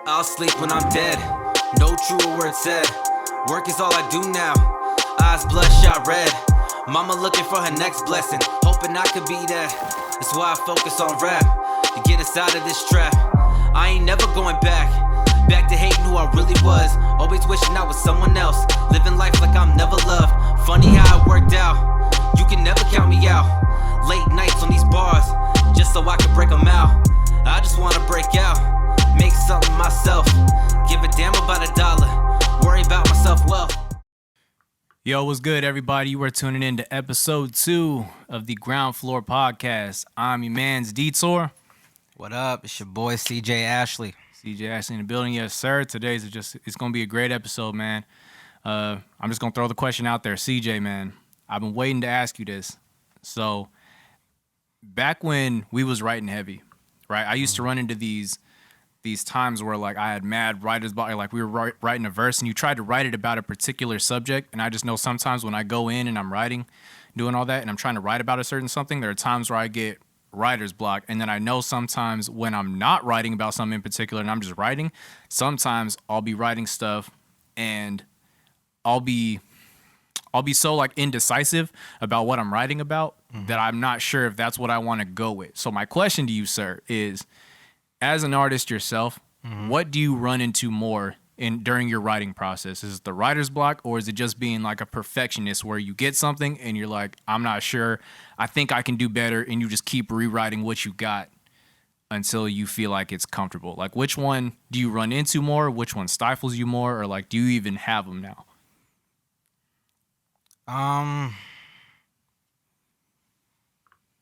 I'll sleep when I'm dead. No truer word said. Work is all I do now. Eyes bloodshot red. Mama looking for her next blessing, hoping I could be that. That's why I focus on rap, to get us out of this trap. I ain't never going back to hating who I really was. Always wishing I was someone else, living life like I'm never loved. Funny how it worked out, you can never count me out. Late nights on these bars, just so I can break them out. I just wanna break out, make something myself. Give a damn about $1, worry about myself well. Yo, what's good, everybody? You are tuning in to episode 2 of the GrWnD podcast. I'm your man's DiiTouR. What up? It's your boy CJ Ashley. CJ Ashley in the building, yes sir. It's gonna be a great episode, man. I'm just gonna throw the question out there, CJ, man. I've been waiting to ask you this. So, back when we was writing heavy, right? I used to run into these times where like I had mad writer's block, like we were writing a verse and you tried to write it about a particular subject, and I just know sometimes when I go in and I'm writing, doing all that, and I'm trying to write about a certain something, there are times where I get writer's block. And then I know sometimes when I'm not writing about something in particular and I'm just writing, sometimes I'll be writing stuff and I'll be so like indecisive about what I'm writing about that I'm not sure if that's what I want to go with. So my question to you, sir, is as an artist yourself, what do you run into more during your writing process? Is it the writer's block, or is it just being like a perfectionist where you get something and you're like, I'm not sure, I think I can do better, and you just keep rewriting what you got until you feel like it's comfortable? Like, which one do you run into more? Which one stifles you more? Or like, do you even have them now?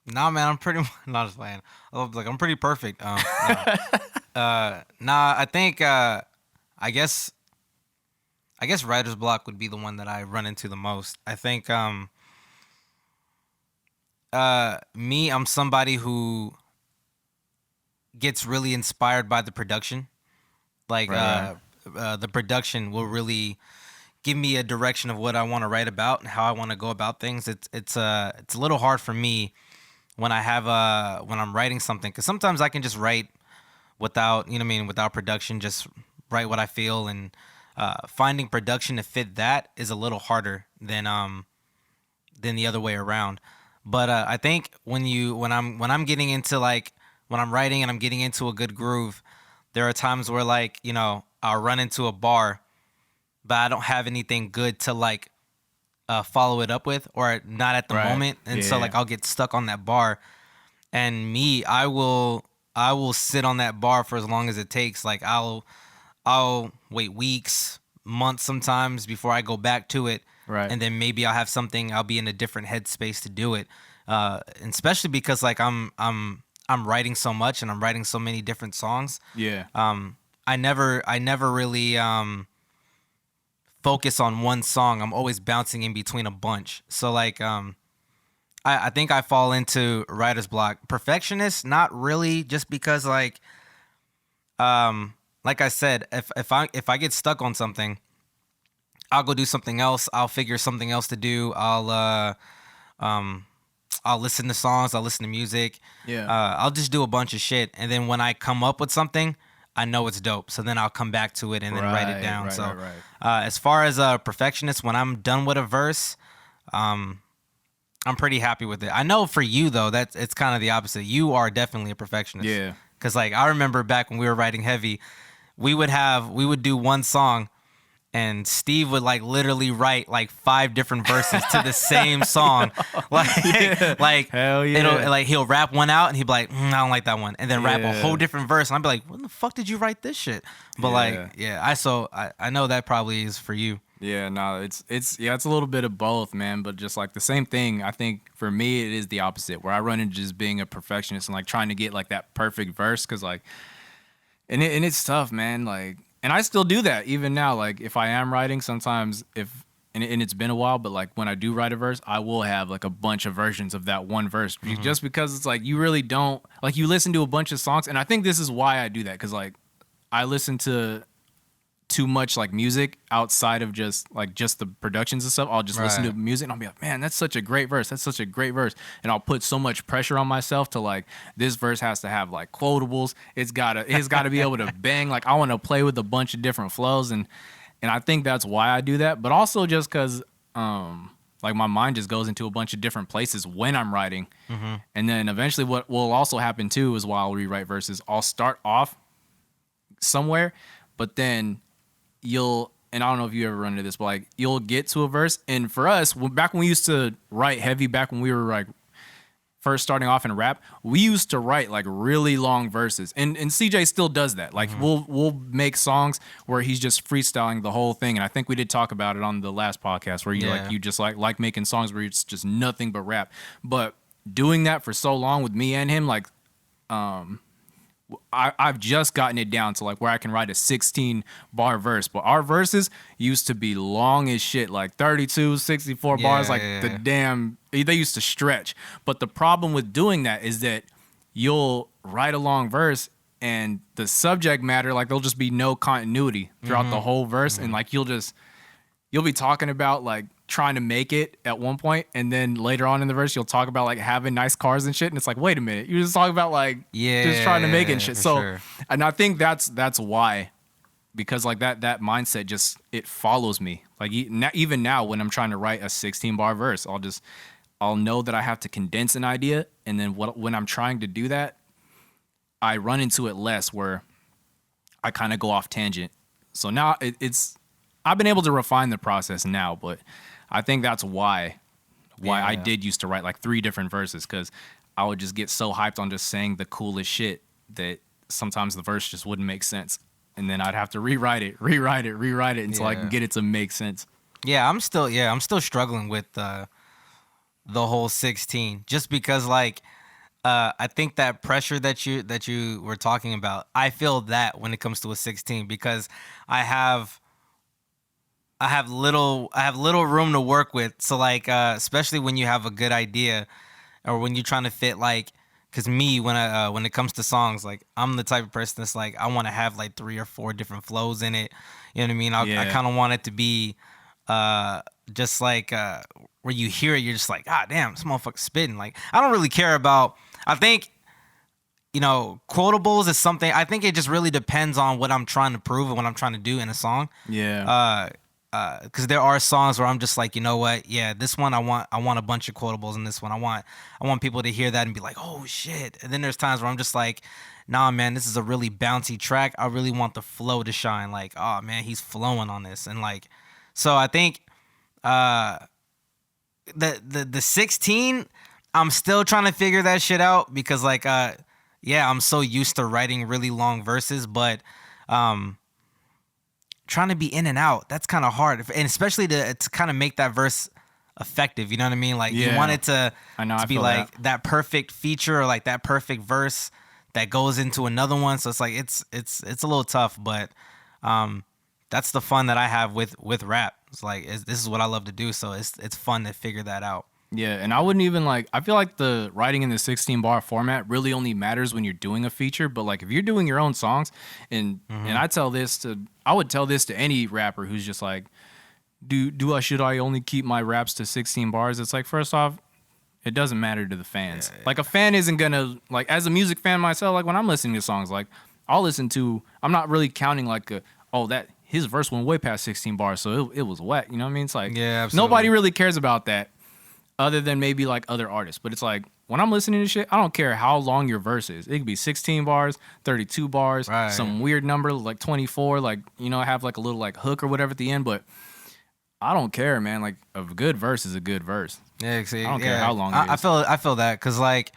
Nah, man, I'm pretty not just playing. I'm pretty perfect. I think I guess writer's block would be the one that I run into the most. I think I'm somebody who gets really inspired by the production. Like the production will really give me a direction of what I want to write about and how I want to go about things. It's a little hard for me when I'm writing something, because sometimes I can just write without production, just write what I feel, and finding production to fit that is a little harder than the other way around. But I think when I'm getting into when I'm writing and I'm getting into a good groove, there are times where I'll run into a bar, but I don't have anything good to follow it up with, or not at the moment, and so I'll get stuck on that bar, and I will sit on that bar for as long as it takes. Like I'll wait weeks, months sometimes before I go back to it, and then maybe I'll be in a different headspace to do it, and especially because I'm writing so much and I'm writing so many different songs. I never really focus on one song. I'm always bouncing in between a bunch. So I think I fall into writer's block. Perfectionist, not really, just because like I said, if I get stuck on something, I'll go do something else. I'll figure something else to do. I'll listen to songs. I'll listen to music. I'll just do a bunch of shit, and then when I come up with something, I know it's dope, so then I'll come back to it and then write it down. As far as a perfectionist, when I'm done with a verse, I'm pretty happy with it. I know for you though, it's kind of the opposite. You are definitely a perfectionist. Yeah. Because I remember back when we were writing heavy, we would do one song, and Steve would literally write 5 different verses to the same song. Hell yeah. He'll rap one out and he'd be like, I don't like that one, and then rap a whole different verse, and I'd be like, when the fuck did you write this shit? But I know that probably is for you. Yeah, no, it's a little bit of both, man. But just the same thing, I think for me it is the opposite, where I run into just being a perfectionist and trying to get that perfect verse, because and it's tough, man. And I still do that even now. If I am writing, sometimes and it's been a while, but when I do write a verse, I will have a bunch of versions of that one verse, just because it's you really don't you listen to a bunch of songs, and I think this is why I do that, because I listen to too much like music outside of just the productions and stuff. I'll just listen to music and I'll be like, man, that's such a great verse. That's such a great verse. And I'll put so much pressure on myself to like, this verse has to have like quotables. It's gotta be able to bang. Like I want to play with a bunch of different flows. And I think that's why I do that. But also just cause, like my mind just goes into a bunch of different places when I'm writing. Mm-hmm. And then eventually what will also happen too is while I'll rewrite verses, I'll start off somewhere, but then and I don't know if you ever run into this, but like you'll get to a verse, and for us, back when we used to write heavy, back when we were like first starting off in rap, we used to write like really long verses, and CJ still does that. Like we'll make songs where he's just freestyling the whole thing, and I think we did talk about it on the last podcast where you just like making songs where it's just nothing but rap. But doing that for so long with me and him, like I've just gotten it down to like where I can write a 16 bar verse, but our verses used to be long as shit, like 32, 64 bars, the damn, they used to stretch. But the problem with doing that is that you'll write a long verse and the subject matter, like there'll just be no continuity throughout the whole verse. And like you'll be talking about like trying to make it at one point, and then later on in the verse you'll talk about like having nice cars and shit, and it's like, wait a minute, you just talking about like just trying to make it and shit. So sure. And I think that's why, because like that mindset just, it follows me. Like even now when I'm trying to write a 16 bar verse, I'll know that I have to condense an idea, and then when I'm trying to do that, I run into it less where I kind of go off tangent. So now I've been able to refine the process now, but I think that's why I did used to write like 3 different verses, because I would just get so hyped on just saying the coolest shit that sometimes the verse just wouldn't make sense. And then I'd have to rewrite it until I can get it to make sense. Yeah, I'm still struggling with the whole 16, just because like I think that pressure that you were talking about, I feel that when it comes to a 16, because I have little room to work with. So like especially when you have a good idea, or when you're trying to fit, like, because me, when it comes to songs, like I'm the type of person that's like, I want to have like 3 or 4 different flows in it. You know what I mean? I kind of want it to be just like where you hear it, you're just like, ah, damn, this motherfucker's spitting. Like I don't really care about. I think, you know, quotables is something. I think it just really depends on what I'm trying to prove and what I'm trying to do in a song. Yeah. Because there are songs where I'm just like, you know what? Yeah, this one I want a bunch of quotables in this one. I want people to hear that and be like, oh shit. And then there's times where I'm just like, nah, man, this is a really bouncy track. I really want the flow to shine. Like, oh man, he's flowing on this. And like, so I think the 16, I'm still trying to figure that shit out, because like I'm so used to writing really long verses, but trying to be in and out, that's kind of hard, and especially to kind of make that verse effective. You know what I mean? Like you want it to be like that perfect feature, or like that perfect verse that goes into another one. So it's like it's a little tough, but that's the fun that I have with rap. It's like this is what I love to do, so it's fun to figure that out. Yeah, and I wouldn't even like, I feel like the writing in the 16 bar format really only matters when you're doing a feature. But like if you're doing your own songs, and I would tell this to any rapper who's just like, should I only keep my raps to 16 bars? It's like, first off, it doesn't matter to the fans. Like a fan isn't gonna, like, as a music fan myself, like when I'm listening to songs, like I'm not really counting like that his verse went way past 16 bars, so it was whack. You know what I mean? It's like, nobody really cares about that, other than maybe like other artists. But it's like, when I'm listening to shit, I don't care how long your verse is. It could be 16 bars, 32 bars, some weird number like 24, like, you know, have like a little like hook or whatever at the end. But I don't care, man. Like a good verse is a good verse. Yeah, see, I don't care how long it is. I feel that, because like,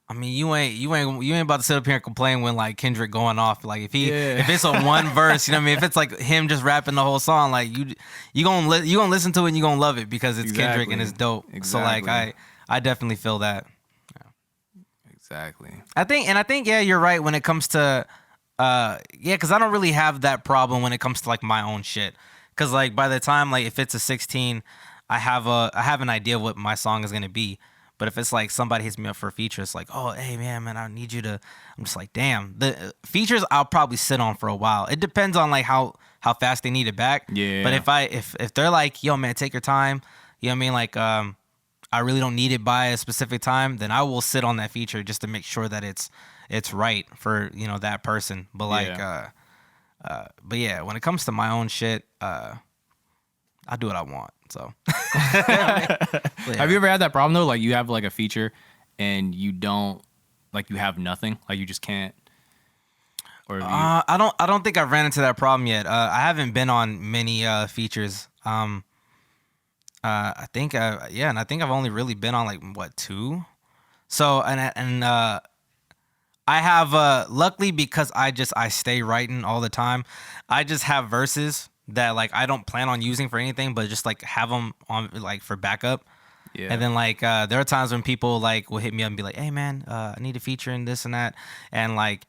I mean, you ain't about to sit up here and complain when like Kendrick going off. Like if it's a one verse, you know what I mean? If it's like him just rapping the whole song, like you gonna listen to it and you gonna love it because it's Kendrick and it's dope. Exactly. So like I definitely feel that. Yeah. Exactly. I think yeah, you're right when it comes to because I don't really have that problem when it comes to like my own shit. Because like by the time, like if it's a 16, I have an idea of what my song is gonna be. But if it's like somebody hits me up for a feature, it's like, oh, hey man, I need you to. I'm just like, damn. The features I'll probably sit on for a while. It depends on like how fast they need it back. Yeah. But if they're like, yo man, take your time. You know what I mean? Like I really don't need it by a specific time, then I will sit on that feature just to make sure that it's right for, you know, that person. But like but yeah, when it comes to my own shit, I do what I want. So Have you ever had that problem though? Like you have like a feature and you don't, like you have nothing, like you just can't. Or I don't think I've ran into that problem yet. I haven't been on many features. I think and I think I've only really been on like what, 2. So and I have luckily, because I stay writing all the time. I just have verses that like I don't plan on using for anything, but just like have them on like for backup. Yeah. And then like there are times when people like will hit me up and be like, "Hey man, I need a feature in this and that," and like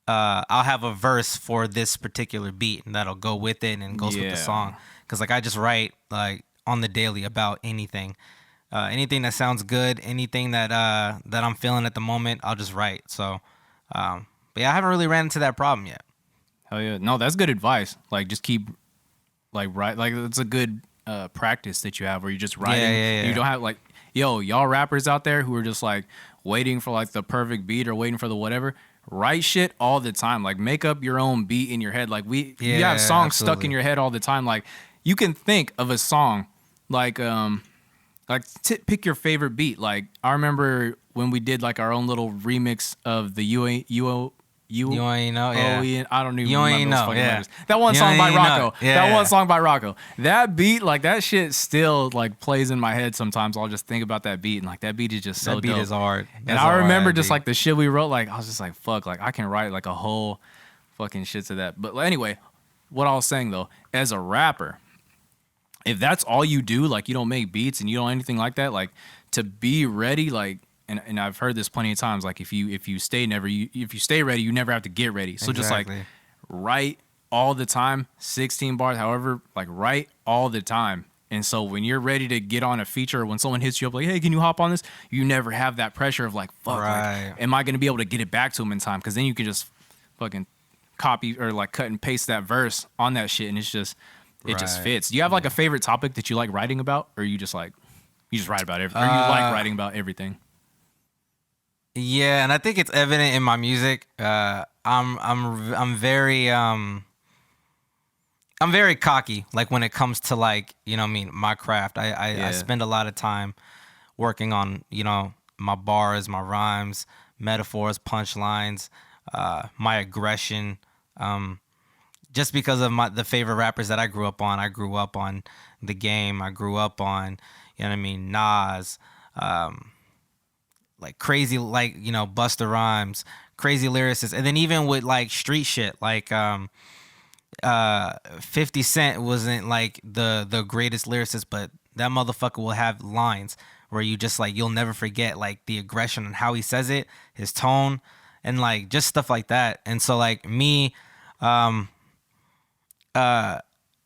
I'll have a verse for this particular beat and that'll go with it and goes with the song. Because like I just write like on the daily about anything. Anything that sounds good, anything that I'm feeling at the moment, I'll just write. So, but yeah, I haven't really ran into that problem yet. Hell yeah. No, that's good advice. Like just keep like write, like it's a good practice that you have where you're just writing. Yeah. You don't have like, yo, y'all rappers out there who are just like waiting for like the perfect beat or waiting for the whatever. Write shit all the time. Like make up your own beat in your head. Like you have songs stuck in your head all the time. Like you can think of a song like pick your favorite beat. Like I remember when we did like our own little remix of the You Ain't Know, yeah. I don't even remember those fucking letters. That one song by Rocco. That one song by Rocco. That beat, like that shit still like plays in my head sometimes. I'll just think about that beat and like that beat is just so dope. That beat is hard. And I remember just like the shit we wrote, like I was just like, fuck, like I can write like a whole fucking shit to that. But anyway, what I was saying though, as a rapper, if that's all you do, like you don't make beats and you don't anything like that, like to be ready, like and I've heard this plenty of times, like if you stay ready, you never have to get ready. So just like write all the time, 16 bars, however, like write all the time. And so when you're ready to get on a feature, or when someone hits you up like, hey, can you hop on this? You never have that pressure of like, fuck, like, am I going to be able to get it back to them in time? Because then you can just fucking copy or like cut and paste that verse on that shit, and it's just it just fits. Do you have like a favorite topic that you like writing about, or you just write about everything, or you like writing about everything? Yeah, and I think it's evident in my music. I'm very cocky, like when it comes to like, you know what I mean, my craft. I spend a lot of time working on, you know, my bars, my rhymes, metaphors, punchlines, my aggression. Just because of the favorite rappers that I grew up on. I grew up on The Game. I grew up on, you know what I mean, Nas, like crazy, like, you know, Busta Rhymes, crazy lyricists. And then even with like street shit, like 50 Cent wasn't like the greatest lyricist, but that motherfucker will have lines where you just like, you'll never forget like the aggression and how he says it, his tone, and like just stuff like that. And so like me,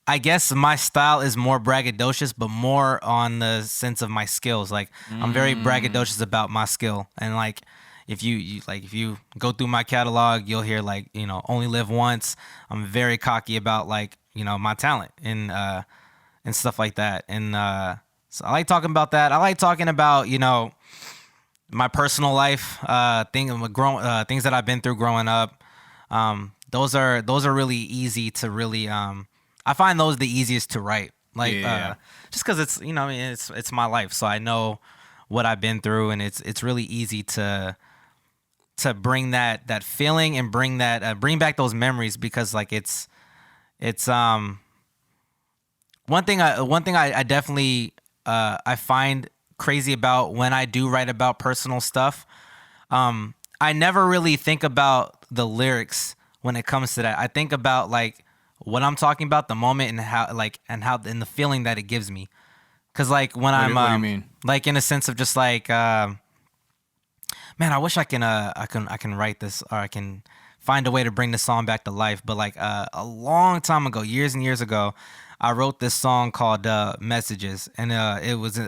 I guess my style is more braggadocious, but more on the sense of my skills. Like I'm very braggadocious about my skill, and like if you go through my catalog, you'll hear like, you know, only live once. I'm very cocky about like, you know, my talent and stuff like that. And so I like talking about that. I like talking about, you know, my personal life, things that I've been through growing up. Those are really easy to really I find those the easiest to write, like just because it's, you know, I mean, it's my life, so I know what I've been through, and it's really easy to bring that feeling and bring back those memories, because like it's one thing I definitely I find crazy about when I do write about personal stuff. I never really think about the lyrics when it comes to that. I think about like what I'm talking about, the moment, and how and the feeling that it gives me. Cause like when what do you mean? Like in a sense of just like, man, I wish I can write this, or I can find a way to bring this song back to life. But like a long time ago, years and years ago, I wrote this song called Messages, and it was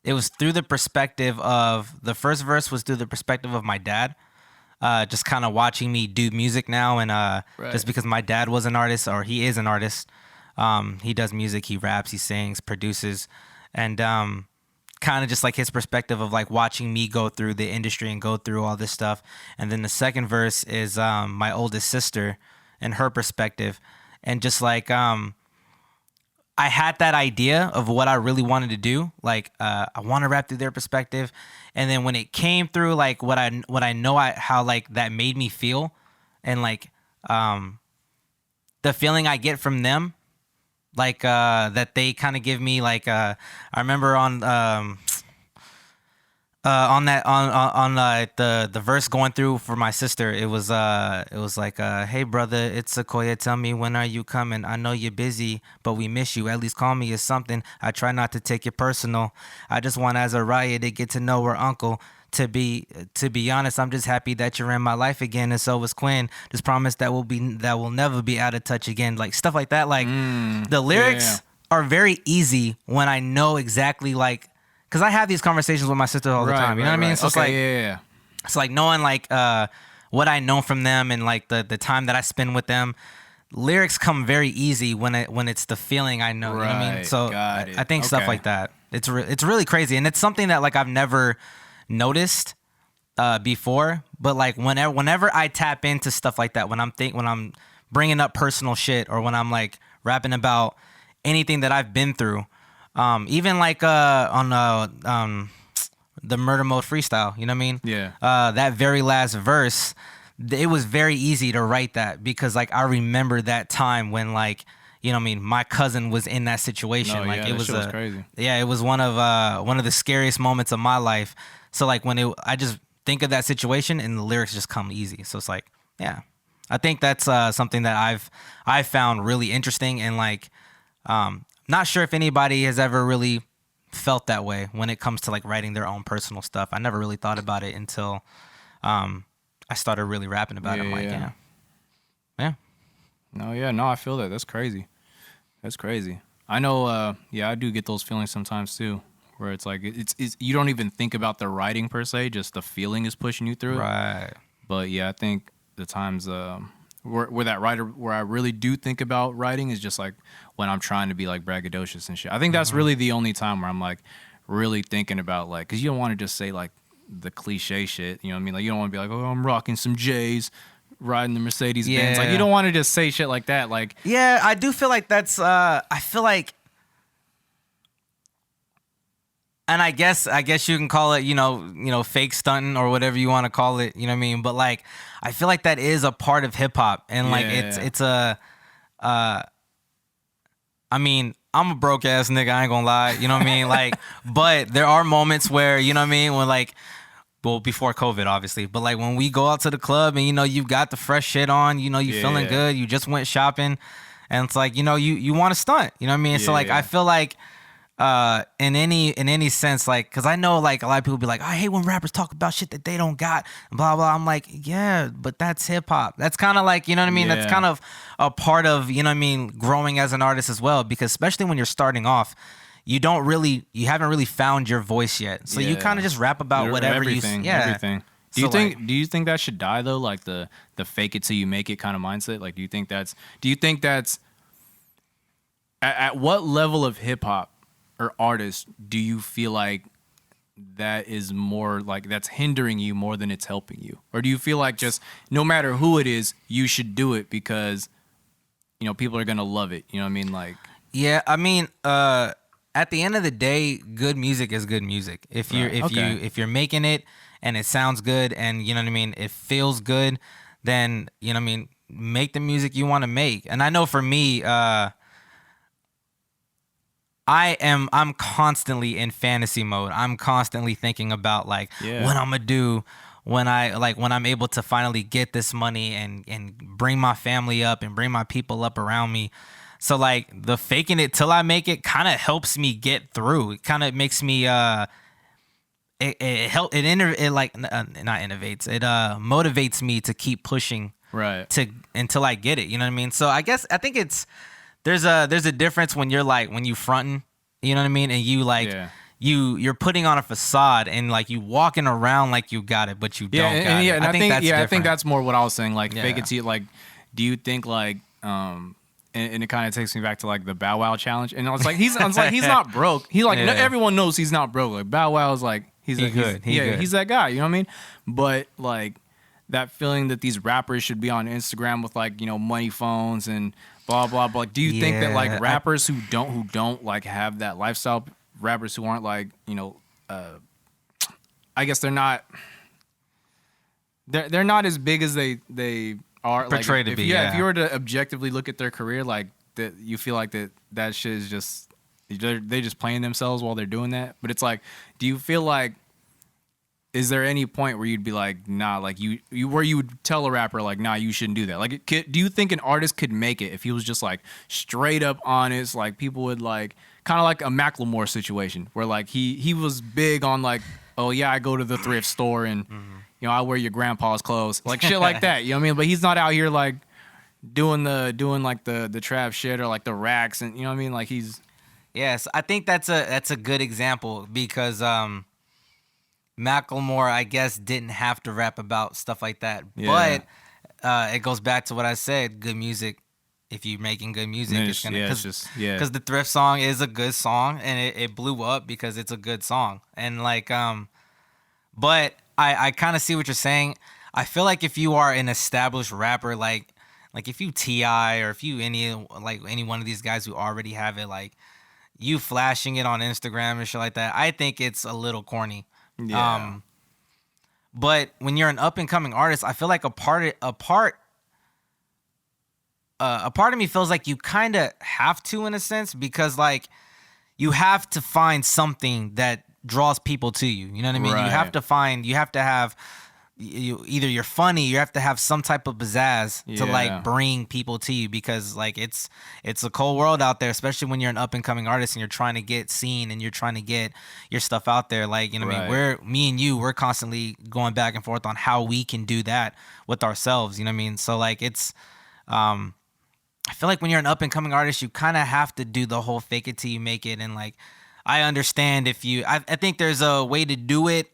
it was through the perspective of the first verse was through the perspective of my dad. Just kind of watching me do music now, and just because my dad was an artist, or he is an artist, he does music, he raps, he sings, produces, and kind of just like his perspective of like watching me go through the industry and go through all this stuff. And then the second verse is my oldest sister and her perspective, and just like I had that idea of what I really wanted to do. Like, I want to rap through their perspective. And then when it came through, like what I know, how like that made me feel, and like the feeling I get from them, like that they kind of give me, like I remember on the verse going through for my sister, it was like hey brother, it's Sequoia, tell me when are you coming? I know you're busy, but we miss you. At least call me or something. I try not to take it personal. I just want as a riot to get to know her uncle. To be honest, I'm just happy that you're in my life again, and so was Quinn. Just promise that will never be out of touch again. Like stuff like that. Like the lyrics are very easy when I know exactly, like, because I have these conversations with my sister all the time. You know what I mean? So it's like, it's like knowing like what I know from them, and like the time that I spend with them. Lyrics come very easy when it's the feeling I know. You know what I mean? So I think stuff like that. It's really crazy, and it's something that like I've never noticed before. But like whenever I tap into stuff like that, when I'm bringing up personal shit, or when I'm like rapping about anything that I've been through. Even like on the Murder Mode freestyle, you know what I mean? Yeah. That very last verse, it was very easy to write that, because like I remember that time when, like, you know what I mean, my cousin was in that situation. No, like yeah, it was crazy. Yeah, it was one of the scariest moments of my life. So like I just think of that situation and the lyrics just come easy. So it's like, yeah, I think that's something that I've found really interesting, and like not sure if anybody has ever really felt that way when it comes to like writing their own personal stuff. I never really thought about it until I started really rapping about it. I'm like, yeah. No, I feel that. That's crazy. That's crazy. I know. I do get those feelings sometimes too, where it's like it's you don't even think about the writing per se, just the feeling is pushing you through it. Right. But yeah, I think the times where that writer, where I really do think about writing, is just like when I'm trying to be like braggadocious and shit. I think that's really the only time where I'm like really thinking about, like, because you don't want to just say like the cliche shit, you know what I mean? Like you don't want to be like, oh, I'm rocking some J's, riding the Mercedes Benz. Like you don't want to just say shit like that. Like, yeah, I do feel like that's I feel like, and I guess you can call it, you know, fake stunting or whatever you want to call it, you know what I mean? But like I feel like that is a part of hip hop, and like it's a I mean, I'm a broke ass nigga, I ain't gonna lie, you know what I mean? Like, but there are moments where, you know what I mean, when like, well, before COVID, obviously, but like when we go out to the club and, you know, you got the fresh shit on, you know, you feeling good, you just went shopping, and it's like, you know, you want to stunt, you know what I mean? So like, I feel like in any sense, like, because I know like a lot of people be like, I hate when rappers talk about shit that they don't got, blah blah. I'm like, yeah, but that's hip hop. That's kind of like, you know what I mean? That's kind of a part of, you know what I mean, growing as an artist as well, because especially when you're starting off, you haven't really found your voice yet, so you kind of just rap about whatever everything. Do you think that should die though, like the fake it till you make it kind of mindset? Like, do you think that's at what level of hip hop or artist do you feel like that is more like that's hindering you more than it's helping you? Or do you feel like just no matter who it is, you should do it because, you know, people are gonna love it? You know what I mean? Like, yeah, I mean, at the end of the day, good music is good music. If you're making it and it sounds good, and you know what I mean, it feels good, then, you know what I mean, make the music you want to make. And I know for me, I'm constantly in fantasy mode. I'm constantly thinking about like what I'm gonna do when I'm able to finally get this money and bring my family up and bring my people up around me. So like the faking it till I make it kind of helps me get through. It kind of makes me not innovates. It motivates me to keep pushing until I get it. You know what I mean? So I think there's a difference when you're like, when you fronting, you know what I mean, and you like you're putting on a facade and like you walking around like you got it, but you don't got it. And I think that's I think different. that's more what I was saying. Like fake it Yeah. till you, like, do you think like and it kind of takes me back to like the Bow Wow challenge, and I was like he's not broke. He like Yeah. everyone knows he's not broke. Like Bow Wow is like he's good. he's that guy. You know what I mean? But like that feeling that these rappers should be on Instagram with like money phones and blah blah blah. Like, do you think that like rappers who don't like have that lifestyle, rappers who aren't like I guess they're not as big as they are Portrayed like, to be. Yeah. If you were to objectively look at their career, like that, you feel like that shit is just they just playing themselves while they're doing that. But it's like, do you feel like, is there any point where you'd be like, nah, like you where you would tell a rapper like, nah, you shouldn't do that? Like, do you think an artist could make it if he was just like straight up honest? Like people would like kind of like a Macklemore situation where like he was big on like, oh yeah, I go to the thrift store and I wear your grandpa's clothes, like shit like that. You know what I mean? But he's not out here like doing like the trap shit or like the racks, and you know what I mean? Like he's. Yes, I think that's a good example because Macklemore, I guess, didn't have to rap about stuff like that. Yeah. But it goes back to what I said: good music. If you're making good music, it's gonna because the thrift song is a good song and it blew up because it's a good song. And like but I kind of see what you're saying. I feel like if you are an established rapper, like if you T.I. or if you any one of these guys who already have it, like you flashing it on Instagram and shit like that, I think it's a little corny. Yeah. But when you're an up and coming artist, I feel like a part of me feels like you kind of have to, in a sense, because like you have to find something that draws people to you. You know what I mean? Right. You have to have either you're funny, you have to have some type of pizzazz to like bring people to you, because like it's a cold world out there, especially when you're an up and coming artist and you're trying to get seen and you're trying to get your stuff out there. Like, you know what I mean? We're constantly going back and forth on how we can do that with ourselves. You know what I mean? So like it's I feel like when you're an up and coming artist, you kind of have to do the whole fake it till you make it. And like, I understand if I think there's a way to do it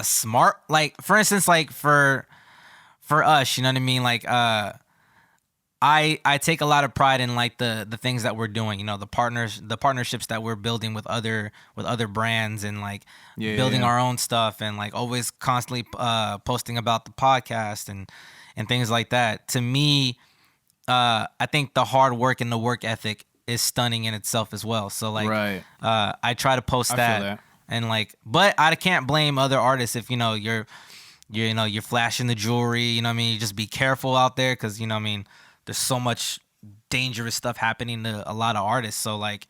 smart. Like, for instance, like for us, you know what I mean? Like, I take a lot of pride in like the things that we're doing, the partnerships that we're building with other brands, and like building our own stuff, and like always constantly posting about the podcast and things like that. To me, I think the hard work and the work ethic is stunning in itself as well. So like, I try to post that. And like, but I can't blame other artists if you're flashing the jewelry. You know what I mean? You just be careful out there, because you know what I mean, there's so much dangerous stuff happening to a lot of artists. So like,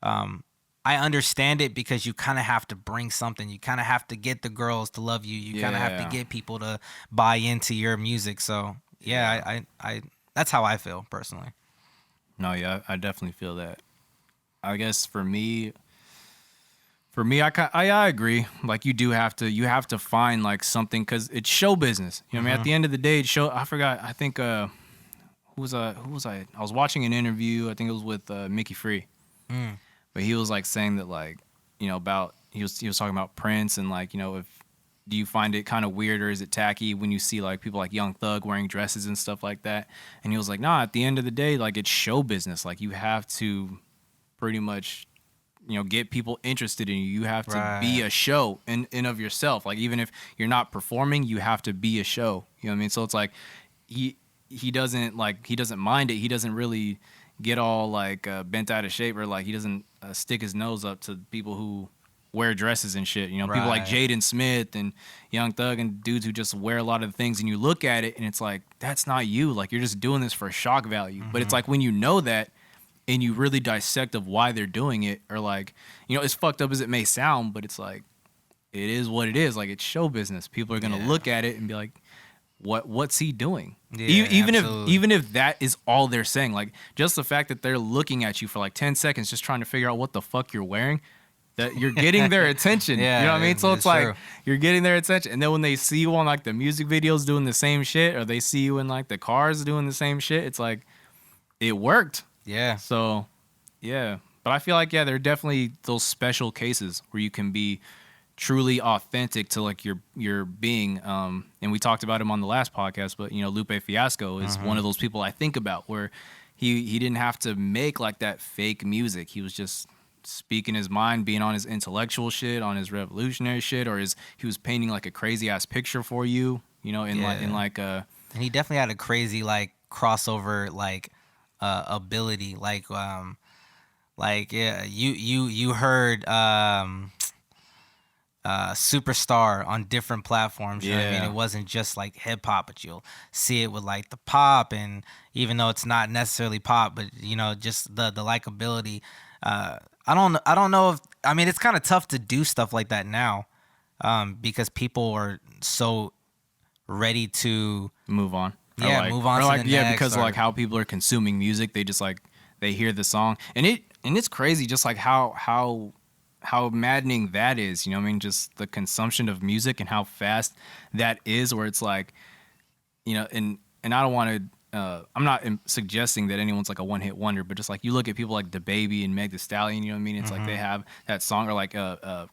I understand it, because you kind of have to bring something. You kind of have to get the girls to love you. You kind of have to get people to buy into your music. So yeah, I that's how I feel personally. No, yeah, I definitely feel that. I guess for me, I agree. Like you have to find like something, because it's show business. You know what I mean? At the end of the day, I forgot. I think who was I? I was watching an interview. I think it was with Mickey Free, but he was like saying that like about he was talking about Prince, and like if do you find it kind of weird or is it tacky when you see like people like Young Thug wearing dresses and stuff like that? And he was like, nah, at the end of the day, like it's show business. Like you have to pretty much, get people interested in you. You have to be a show in of yourself. Like even if you're not performing, you have to be a show. You know what I mean? So it's like he doesn't mind it. He doesn't really get all like bent out of shape, or like he doesn't stick his nose up to people who wear dresses and shit. People like Jaden Smith and Young Thug and dudes who just wear a lot of the things, and you look at it and it's like, that's not you. Like you're just doing this for shock value. But it's like when you know that and you really dissect of why they're doing it, or like, as fucked up as it may sound, but it's like, it is what it is. Like it's show business. People are gonna look at it and be like, what's he doing? Even if that is all they're saying, like just the fact that they're looking at you for like 10 seconds just trying to figure out what the fuck you're wearing, that you're getting their attention. You know what I mean? So it's like, you're getting their attention. And then when they see you on like the music videos doing the same shit, or they see you in like the cars doing the same shit, it's like, it worked. Yeah. So, yeah. But I feel like, yeah, there are definitely those special cases where you can be truly authentic to like your being. And we talked about him on the last podcast, but you know, Lupe Fiasco is one of those people I think about where he didn't have to make like that fake music. He was just speaking his mind, being on his intellectual shit, on his revolutionary shit, or he was painting like a crazy ass picture for you, you know, in like And he definitely had a crazy like crossover like ability. Like yeah, you heard Superstar on different platforms. You know what I mean? It wasn't just like hip hop, but you'll see it with like the pop, and even though it's not necessarily pop, but you know, just the likability. I don't know if, I mean, it's kind of tough to do stuff like that now, because people are so ready to move on. move on to like, the next. Because like how people are consuming music, they just like they hear the song, and it's crazy just like how maddening that is. You know what I mean? Just the consumption of music and how fast that is. Where it's like, you know, and I don't want to. I'm not suggesting that anyone's like a one-hit wonder, but just like you look at people like DaBaby and Meg Thee Stallion, you know what I mean? It's like they have that song, or like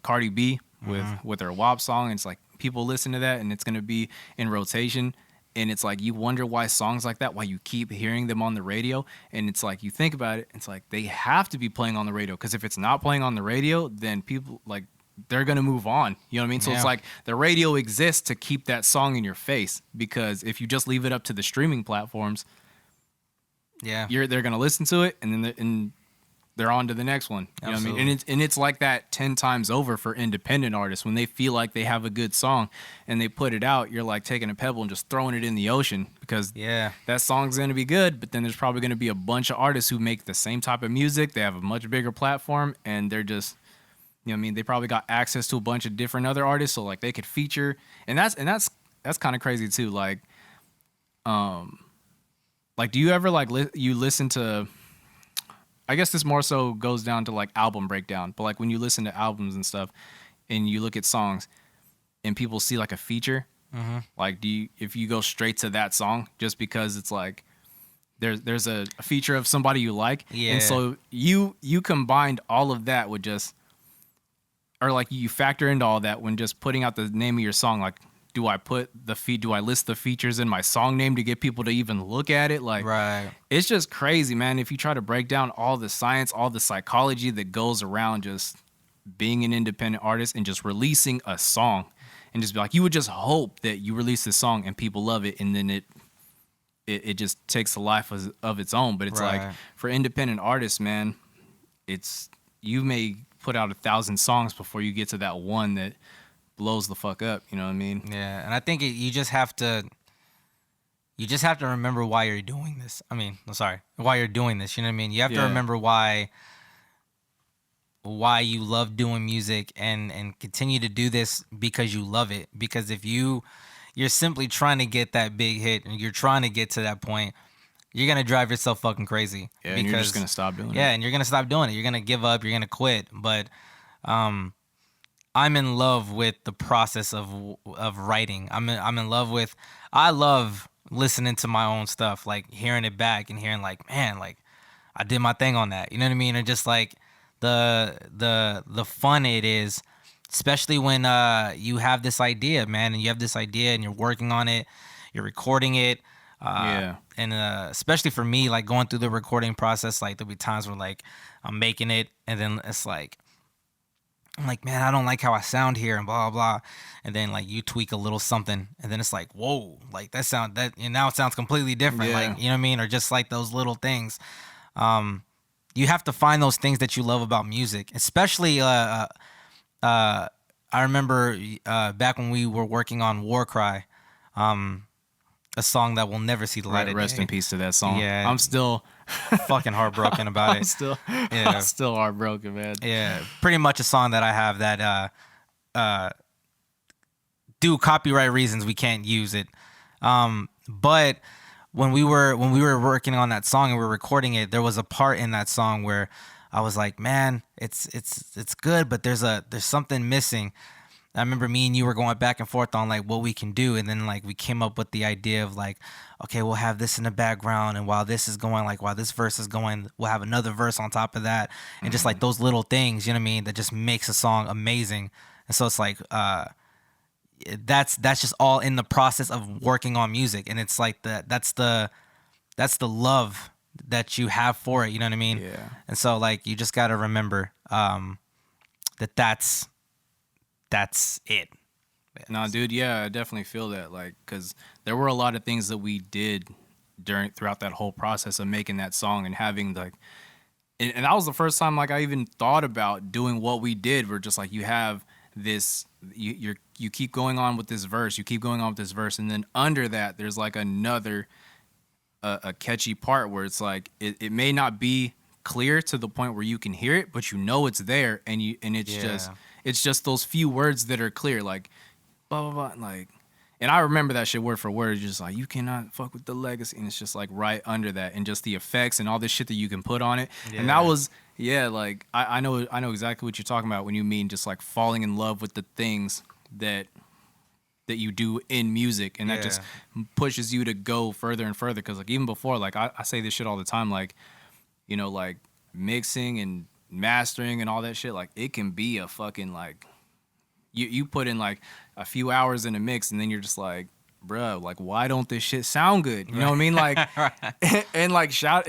Cardi B with her WAP song, and it's like people listen to that and it's gonna be in rotation, and it's like you wonder why songs like that, why you keep hearing them on the radio, and it's like you think about it, it's like they have to be playing on the radio, because if it's not playing on the radio, then people like they're going to move on. You know what I mean? So it's like the radio exists to keep that song in your face, because if you just leave it up to the streaming platforms, they're going to listen to it, and then they're on to the next one. You know what I mean? And it's like that 10 times over for independent artists. When they feel like they have a good song and they put it out, you're like taking a pebble and just throwing it in the ocean, because that song's going to be good, but then there's probably going to be a bunch of artists who make the same type of music. They have a much bigger platform, and they're just, you know what I mean? They probably got access to a bunch of different other artists, so like they could feature, and that's kind of crazy too. Like do you ever like you listen to? I guess this more so goes down to like album breakdown, but like when you listen to albums and stuff, and you look at songs, and people see like a feature, like if you go straight to that song just because it's like there's a feature of somebody you like, and so you combined all of that with just. Or like you factor into all that when just putting out the name of your song. Like, do I list the features in my song name to get people to even look at it? Like, it's just crazy, man. If you try to break down all the science, all the psychology that goes around just being an independent artist and just releasing a song, and just be like, you would just hope that you release this song and people love it, and then it just takes a life of its own. But it's like for independent artists, man, you may put out 1,000 songs before you get to that one that blows the fuck up. You know what I mean? Yeah, and I think you just have to remember why you're doing this. I mean, why you're doing this. You know what I mean? You have to remember why you love doing music, and continue to do this because you love it. Because if you're simply trying to get that big hit and you're trying to get to that point, you're going to drive yourself fucking crazy. Yeah, and you're just going to stop doing it. Yeah, and you're going to stop doing it. You're going to give up. You're going to quit. But I'm in love with the process of writing. I'm in love with, I love listening to my own stuff, like hearing it back and hearing like, man, like I did my thing on that. You know what I mean? Or just like the fun it is, especially when you have this idea, man, and you have this idea and you're working on it, you're recording it. And especially for me, like going through the recording process, like there'll be times where like I'm making it, and then it's like I'm like, man, I don't like how I sound here, and blah blah, and then like you tweak a little something, and then it's like, whoa, like now it sounds completely different, like, you know what I mean? Or just like those little things. You have to find those things that you love about music, especially I remember back when we were working on War Cry, a song that will never see the light of day. Rest in peace to that song. Yeah, I'm still fucking heartbroken about it. I'm still heartbroken, man. Yeah, pretty much a song that I have that due copyright reasons we can't use it. But when we were working on that song and we were recording it, there was a part in that song where I was like, man, it's good, but there's something missing. I remember me and you were going back and forth on like what we can do, and then like we came up with the idea of like, okay, we'll have this in the background, and while this is going, like while this verse is going, we'll have another verse on top of that, and just like those little things, you know what I mean, that just makes a song amazing. And so it's like that's just all in the process of working on music, and it's like that's the love that you have for it, you know what I mean? Yeah. And so like you just got to remember that's it. No, dude, yeah, I definitely feel that, like, because there were a lot of things that we did throughout that whole process of making that song and having like, and that was the first time like I even thought about doing what we did. We're just like, you have this, you keep going on with this verse, you keep going on with this verse, and then under that there's like another a catchy part where it's like it may not be clear to the point where you can hear it, but you know it's there, and it's just those few words that are clear, like blah blah blah, like, and I remember that shit word for word, just like you cannot fuck with the legacy, and it's just like right under that, and just the effects and all this shit that you can put on it, and that was like I know exactly what you're talking about when you mean just like falling in love with the things that you do in music, and that just pushes you to go further and further, because like even before, like I say this shit all the time, like, you know, like mixing and mastering and all that shit, like it can be a fucking like you put in like a few hours in a mix, and then you're just like, bro, like why don't this shit sound good? You know what I mean? Like and shout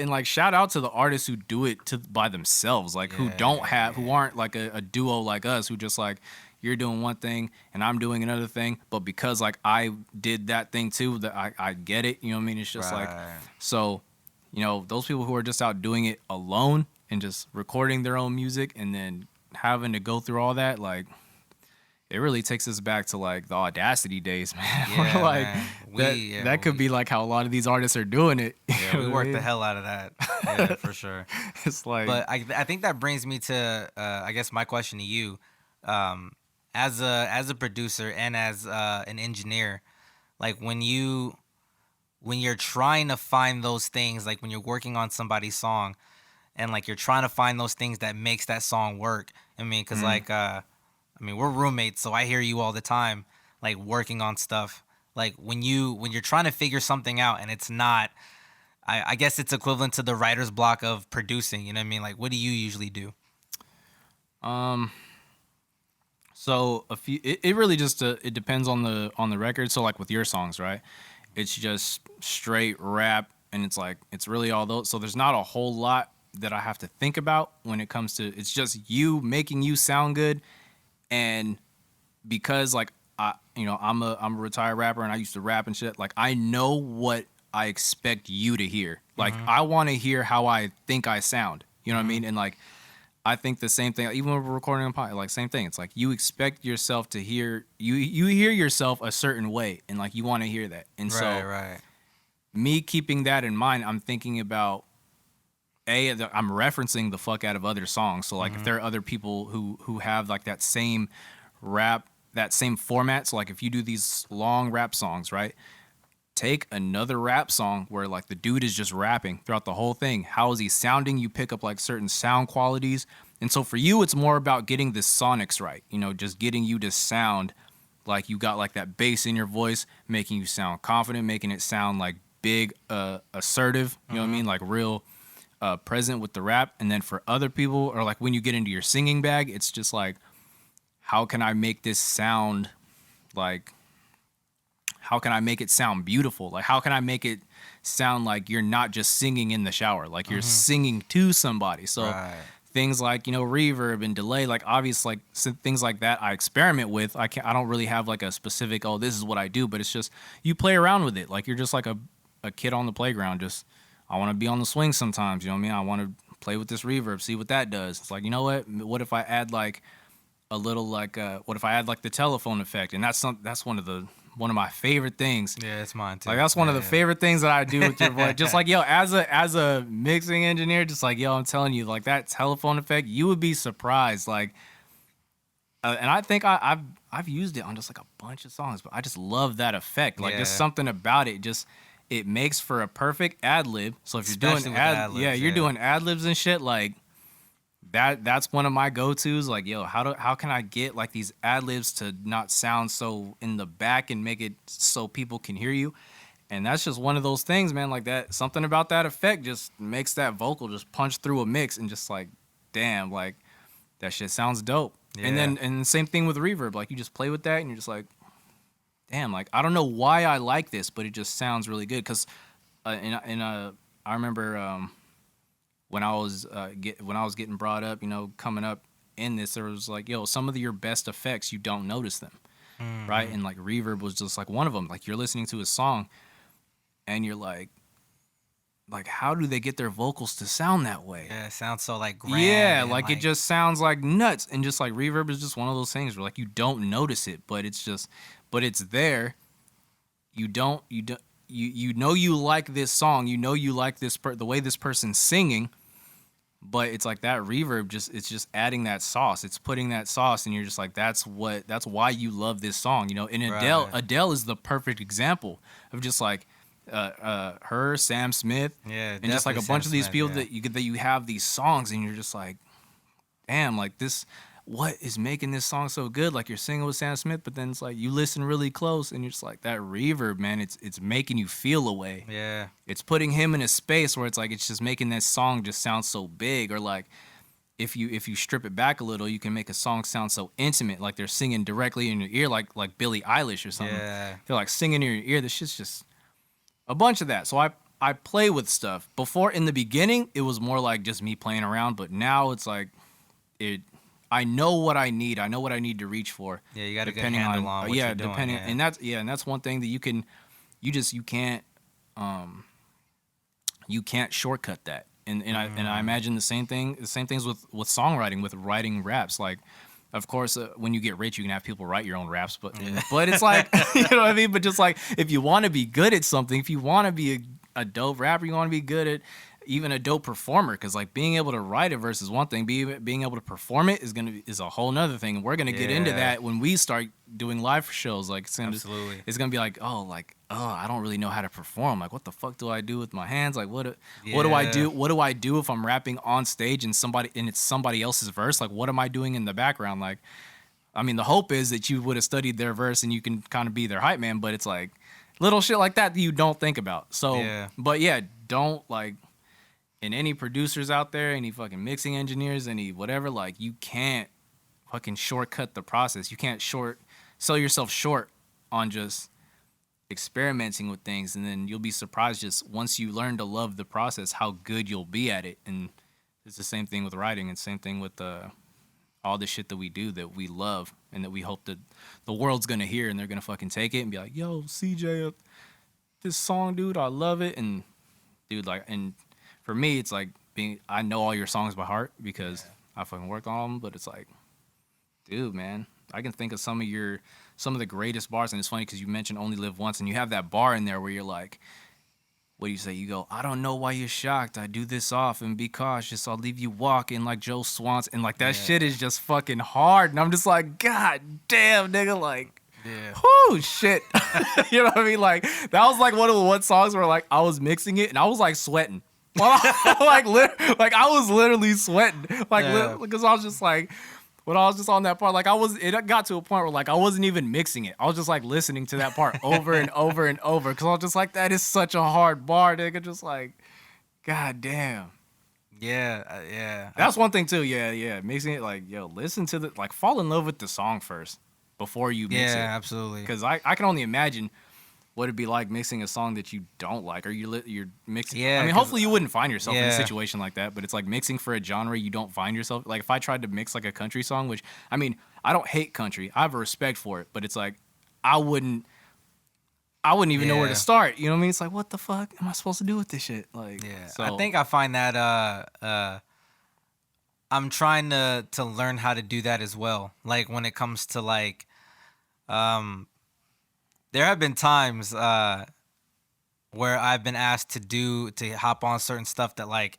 out to the artists who do it by themselves, like who aren't like a duo like us, who just like, you're doing one thing and I'm doing another thing, but because like I did that thing too, that I get it, you know what I mean? It's just like, so, you know, those people who are just out doing it alone and just recording their own music and then having to go through all that, like it really takes us back to like the Audacity days, man. Yeah, like man. That could be like how a lot of these artists are doing it. Yeah, we worked the hell out of that. Yeah, for sure. It's like, but I think that brings me to I guess my question to you, as a producer and as an engineer, like when you're trying to find those things, like when you're working on somebody's song, and like you're trying to find those things that makes that song work. I mean, because like I mean, we're roommates, so I hear you all the time, like working on stuff. Like when you're trying to figure something out and it's not, I guess it's equivalent to the writer's block of producing. You know what I mean? Like, what do you usually do? So it really just it depends on the record. So like with your songs, right? It's just straight rap, and it's like it's really all those. So there's not a whole lot that I have to think about when it comes to. It's just you making you sound good. And because like I'm a retired rapper and I used to rap and shit, like I know what I expect you to hear. Like I want to hear how I think I sound. You know what I mean? And like I think the same thing, even when we're recording on podcast, like same thing. It's like you expect yourself to hear you hear yourself a certain way, and like you want to hear that. And Right. Me keeping that in mind, I'm thinking about I'm referencing the fuck out of other songs. So like if there are other people who have like that same rap, that same format. So like if you do these long rap songs, right? Take another rap song where like the dude is just rapping throughout the whole thing. How is he sounding? You pick up like certain sound qualities. And so for you, it's more about getting the sonics right. You know, just getting you to sound like you got like that bass in your voice, making you sound confident, making it sound like big, assertive. You know what I mean? Like real present with the rap. And then for other people, or like when you get into your singing bag, it's just like, how can I make this sound like, how can I make it sound beautiful? Like, how can I make it sound like you're not just singing in the shower, like you're singing to somebody? So things like, you know, reverb and delay, like obviously like things like that I experiment with. I don't really have like a specific, oh, this is what I do, but it's just, you play around with it. Like you're just like a kid on the playground. Just, I want to be on the swing sometimes. You know what I mean? I want to play with this reverb, see what that does. It's like, you know what if I add like a little like, what if I add like the telephone effect? And that's one of my favorite things. Yeah, it's mine too. Like that's one of the favorite things that I do with your voice. Just like, yo, as a mixing engineer, just like, yo, I'm telling you, like that telephone effect, you would be surprised. Like, and I think I've used it on just like a bunch of songs, but I just love that effect. Like, there's something about it. Just it makes for a perfect ad lib. So if you're doing you're doing ad libs and shit, like, that's one of my go-tos. Like, yo, how can I get like these ad libs to not sound so in the back and make it so people can hear you? And that's just one of those things, man. Like that, something about that effect just makes that vocal just punch through a mix and just like, damn, like that shit sounds dope. And Yeah. then and the same thing with reverb. Like you just play with that and you're just like, damn, like I don't know why I like this, but it just sounds really good. Cause I remember when I was when I was getting brought up, you know, coming up in this, there was like, yo, some of your best effects you don't notice them, right? And like reverb was just like one of them. Like you're listening to a song, and you're like how do they get their vocals to sound that way? Yeah, it sounds so like grand. Yeah, And like it just sounds like nuts, and just like reverb is just one of those things where like you don't notice it, but it's there. You know you like this song, you know you like the way this person's singing, but it's like that reverb it's just adding that sauce. It's putting that sauce, and you're just like that's why you love this song, you know. And Adele is the perfect example of just like her, Sam Smith, Yeah, and just like a definitely bunch Sam of these Smith, people yeah. that you have these songs, and you're just like, damn, like this, what is making this song so good? Like you're singing with Sam Smith, but then it's like you listen really close, and you're just like that reverb, man. It's making you feel a way. Yeah. It's putting him in a space where it's like it's just making that song just sound so big, or like if you strip it back a little, you can make a song sound so intimate, like they're singing directly in your ear, like Billie Eilish or something. Yeah. They're like singing in your ear. This shit's just a bunch of that. So I play with stuff. Before, in the beginning, it was more like just me playing around, but now it's like it. I know what I need. I know what I need to reach for. Yeah, you got a good Depending handle on on what you're doing. depending, Yeah. and that's one thing that you can't you can't shortcut that. And I imagine the same things with songwriting, with writing raps. Like, of course, when you get rich, you can have people write your own raps, but it's like you know what I mean. But just like if you want to be good at something, if you want to be a dope rapper, you want to be good at even a dope performer, because like being able to write it versus one thing, being able to perform it is a whole nother thing. And we're gonna get into Yeah. that when we start doing live shows. Like Absolutely. it's gonna be like I don't really know how to perform. Like what the fuck do I do with my hands? Like what do I do? Yeah. What do I do if I'm rapping on stage and it's somebody else's verse? Like what am I doing in the background? Like I mean, the hope is that you would have studied their verse and you can kind of be their hype man, but it's like little shit like that you don't think about. So, Yeah. but yeah, don't like, and any producers out there, any fucking mixing engineers, any whatever, like you can't fucking shortcut the process. You can't sell yourself short on just experimenting with things, and then you'll be surprised just once you learn to love the process how good you'll be at it. And it's the same thing with writing, and same thing with all the shit that we do that we love and that we hope that the world's gonna hear, and they're gonna fucking take it and be like, yo, CJ, this song, dude, I love it. And dude, like, and for me, it's like I know all your songs by heart because I fucking worked on them, but it's like, dude, man, I can think of some of the greatest bars. And it's funny because you mentioned Only Live Once, and you have that bar in there where you're like, what do you say? You go, I don't know why you're shocked. I do this often. Be cautious. I'll leave you walking like Joe Swanson. And like that shit is just fucking hard. And I'm just like, God damn, nigga, like, whoo, shit. You know what I mean? Like that was like one of the songs where like I was mixing it and I was like sweating. Well, like I was literally sweating, like because I was just like, when I was just on that part, like it got to a point where like I wasn't even mixing it. I was just like listening to that part over and over and over because I was just like, that is such a hard bar, nigga. Just like, god damn. Yeah. That's one thing too. Yeah. Mixing it, like, yo, listen to like fall in love with the song first before you mix it. Yeah, absolutely. Because I can only imagine what it'd be like mixing a song that you don't like, or you're mixing. Yeah, I mean, 'cause- hopefully you wouldn't find yourself in a Yeah. situation like that, but it's like mixing for a genre you don't find yourself. Like if I tried to mix like a country song, which I mean, I don't hate country, I have a respect for it, but it's like I wouldn't even know where to Yeah. start. You know what I mean? It's like, what the fuck am I supposed to do with this shit? Like, Yeah, so, I think I find that I'm trying to learn how to do that as well. Like when it comes to like, there have been times where I've been asked to hop on certain stuff that like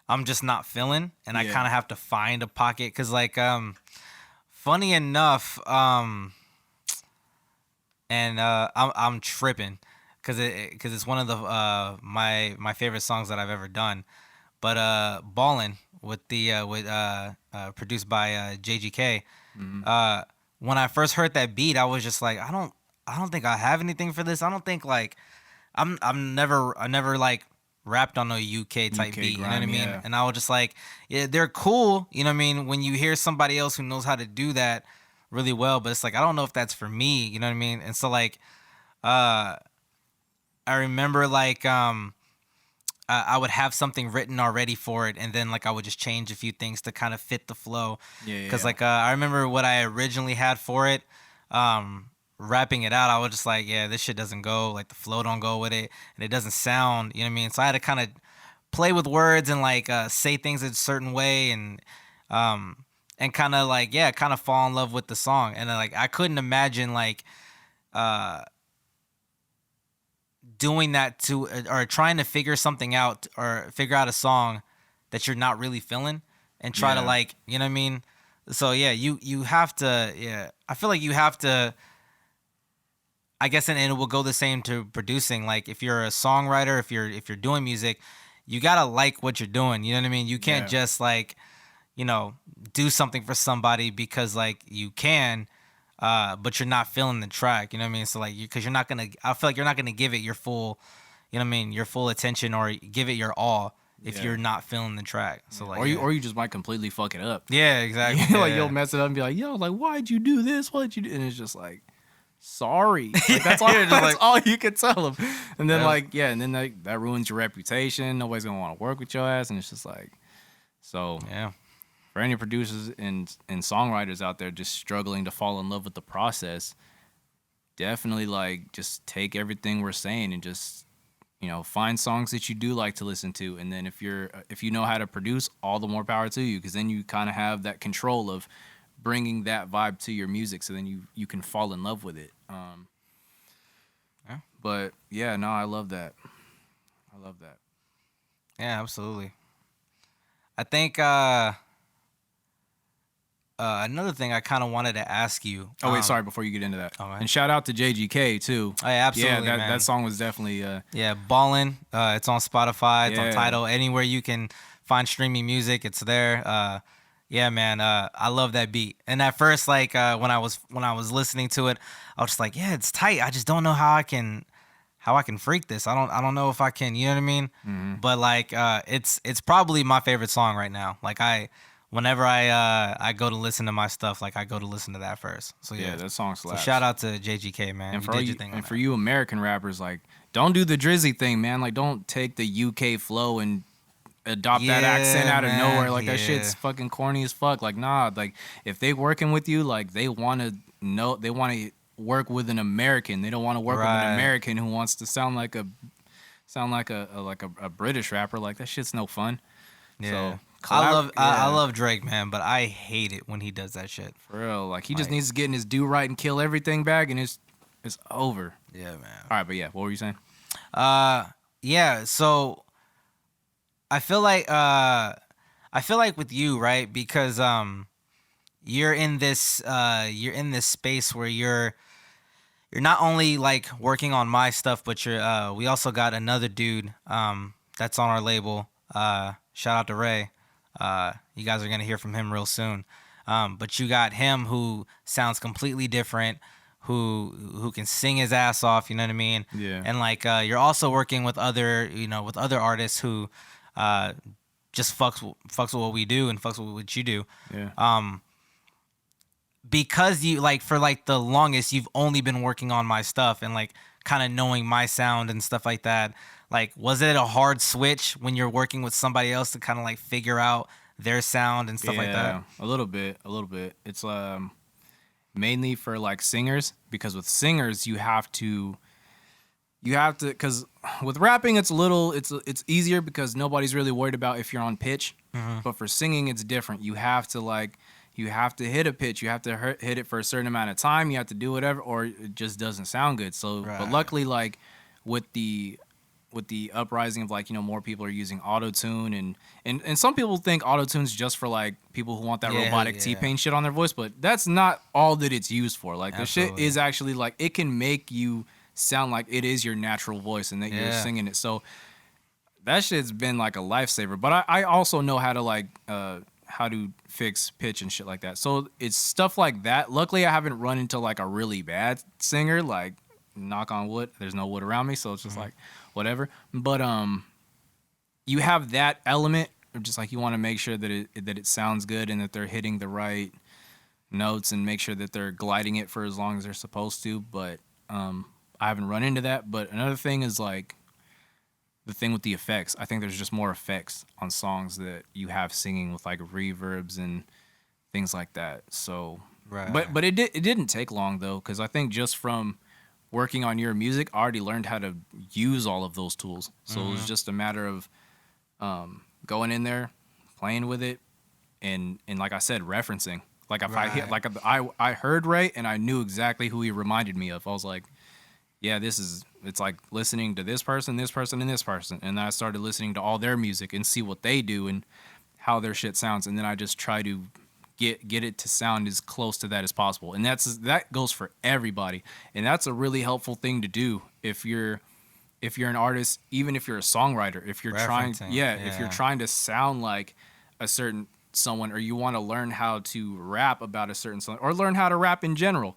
I'm just not feeling, and I Yeah. kind of have to find a pocket because like funny enough and I'm tripping because it's one of the my favorite songs that I've ever done. But Ballin' produced by JGK. When I first heard that beat, I was just like, I don't think I have anything for this. I don't think like I never like rapped on a UK type UK beat, you know what I grime, mean? yeah. And I was just like, yeah, they're cool, you know what I mean? When you hear somebody else who knows how to do that really well, but it's like I don't know if that's for me, you know what I mean? And so like uh I remember like I would have something written already for it, and then like I would just change a few things to kind of fit the flow. Yeah, Cause yeah. like I remember what I originally had for it, rapping it out. I was just like, yeah, this shit doesn't go. Like the flow don't go with it, and it doesn't sound. You know what I mean? So I had to kind of play with words and like say things a certain way, and kind of like yeah, kind of fall in love with the song. And like I couldn't imagine like uh doing that to or trying to figure something out or figure out a song that you're not really feeling and try to Yeah. like you know what I mean. So yeah, you have to yeah. I feel like you have to. I guess and it will go the same to producing. Like if you're a songwriter, if you're doing music, you gotta like what you're doing. You know what I mean. You can't Yeah. just like do something for somebody because like you can, but you're not feeling the track. You know what I mean? So like, because you're not gonna, I feel like you're not gonna give it your full, you know what I mean, your full attention or give it your all if Yeah. you're not feeling the track. So like, Or you just might completely fuck it up. yeah, exactly. Like Yeah. you'll mess it up and be like, yo, like why'd you do this? Why'd you do? And it's just like, sorry. Like that's all. You're just That's like- all you can tell them. And then Yeah. like yeah, and then that ruins your reputation. Nobody's gonna want to work with your ass, and it's just like, so Yeah. for any producers and songwriters out there just struggling to fall in love with the process, definitely like just take everything we're saying and just find songs that you do like to listen to, and then if you know how to produce, all the more power to you, because then you kind of have that control of bringing that vibe to your music, so then you can fall in love with it. Yeah. But yeah, no, I love that. Yeah, absolutely. I think another thing I kind of wanted to ask you. Oh wait, sorry, before you get into that, all right. and shout out to JGK too. Oh, yeah, absolutely, Yeah, man. that song was definitely Yeah, Ballin'. It's on Spotify. It's on Yeah. Tidal. Anywhere you can find streaming music, it's there. Yeah, man. I love that beat. And at first, like when I was listening to it, I was just like, yeah, it's tight. I just don't know how I can freak this. I don't know if I can. You know what I mean? Mm-hmm. But like, it's probably my favorite song right now. Like whenever I go to listen to my stuff, like I go to listen to that first. So yeah, that song so slaps. shout out to JGK, man. And You for did all your you, thing on and that. for you American rappers, like don't do the Drizzy thing, man. Like don't take the UK flow and adopt that Yeah, accent out of man, nowhere. Like that yeah. shit's fucking corny as fuck. Like nah, like if they working with you, like they want to work with an American. They don't want to work with Right. an American who wants to sound like a British rapper. Like that shit's no fun. Yeah. So I love Drake, man, but I hate it when he does that shit. for real. Like he just Like- needs to get in his do right and kill everything back, and it's over. Yeah, man. All right, but yeah, what were you saying? Yeah, so I feel like with you, right? Because you're in this space where you're not only like working on my stuff, but we also got another dude that's on our label. Shout out to Ray. You guys are gonna hear from him real soon. But you got him who sounds completely different, who can sing his ass off. You know what I mean? Yeah. And like you're also working with other artists who just fucks with what we do and fucks with what you do. Yeah. Because you like for like the longest you've only been working on my stuff and like kind of knowing my sound and stuff like that. Like, was it a hard switch when you're working with somebody else to kind of like figure out their sound and stuff like that? A little bit. It's mainly for like singers, because with singers you have to because with rapping it's easier because nobody's really worried about if you're on pitch. Mm-hmm. But for singing it's different. You have to hit a pitch. You have to hit it for a certain amount of time. You have to do whatever, or it just doesn't sound good. So, Right. but luckily, like with the uprising of like more people are using auto-tune, and some people think auto-tune's just for like people who want that Yeah, robotic yeah. T-Pain shit on their voice, but that's not all that it's used for. Like the shit Absolutely. is actually like it can make you sound like it is your natural voice and that you're Yeah. singing it. So that shit's been like a lifesaver. But I also know how to like how to fix pitch and shit like that. So it's stuff like that. Luckily, I haven't run into like a really bad singer. Like, knock on wood, there's no wood around me, so it's just like whatever. But you have that element of just like you want to make sure that it sounds good and that they're hitting the right notes and make sure that they're gliding it for as long as they're supposed to. But I haven't run into that. But another thing is like the thing with the effects. I think there's just more effects on songs that you have singing with like reverbs and things like that. So, Right. but it didn't take long though, because I think just from working on your music, I already learned how to use all of those tools. So it was just a matter of going in there, playing with it, and like I said, referencing. Like if I hit, like I heard Ray and I knew exactly who he reminded me of. I was like, yeah, it's like listening to this person, and this person. And then I started listening to all their music and see what they do and how their shit sounds. And then I just try to get it to sound as close to that as possible. And that goes for everybody. And that's a really helpful thing to do if you're an artist, even if you're a songwriter, if you're if you're trying to sound like a certain someone, or you want to learn how to rap about a certain song, or learn how to rap in general.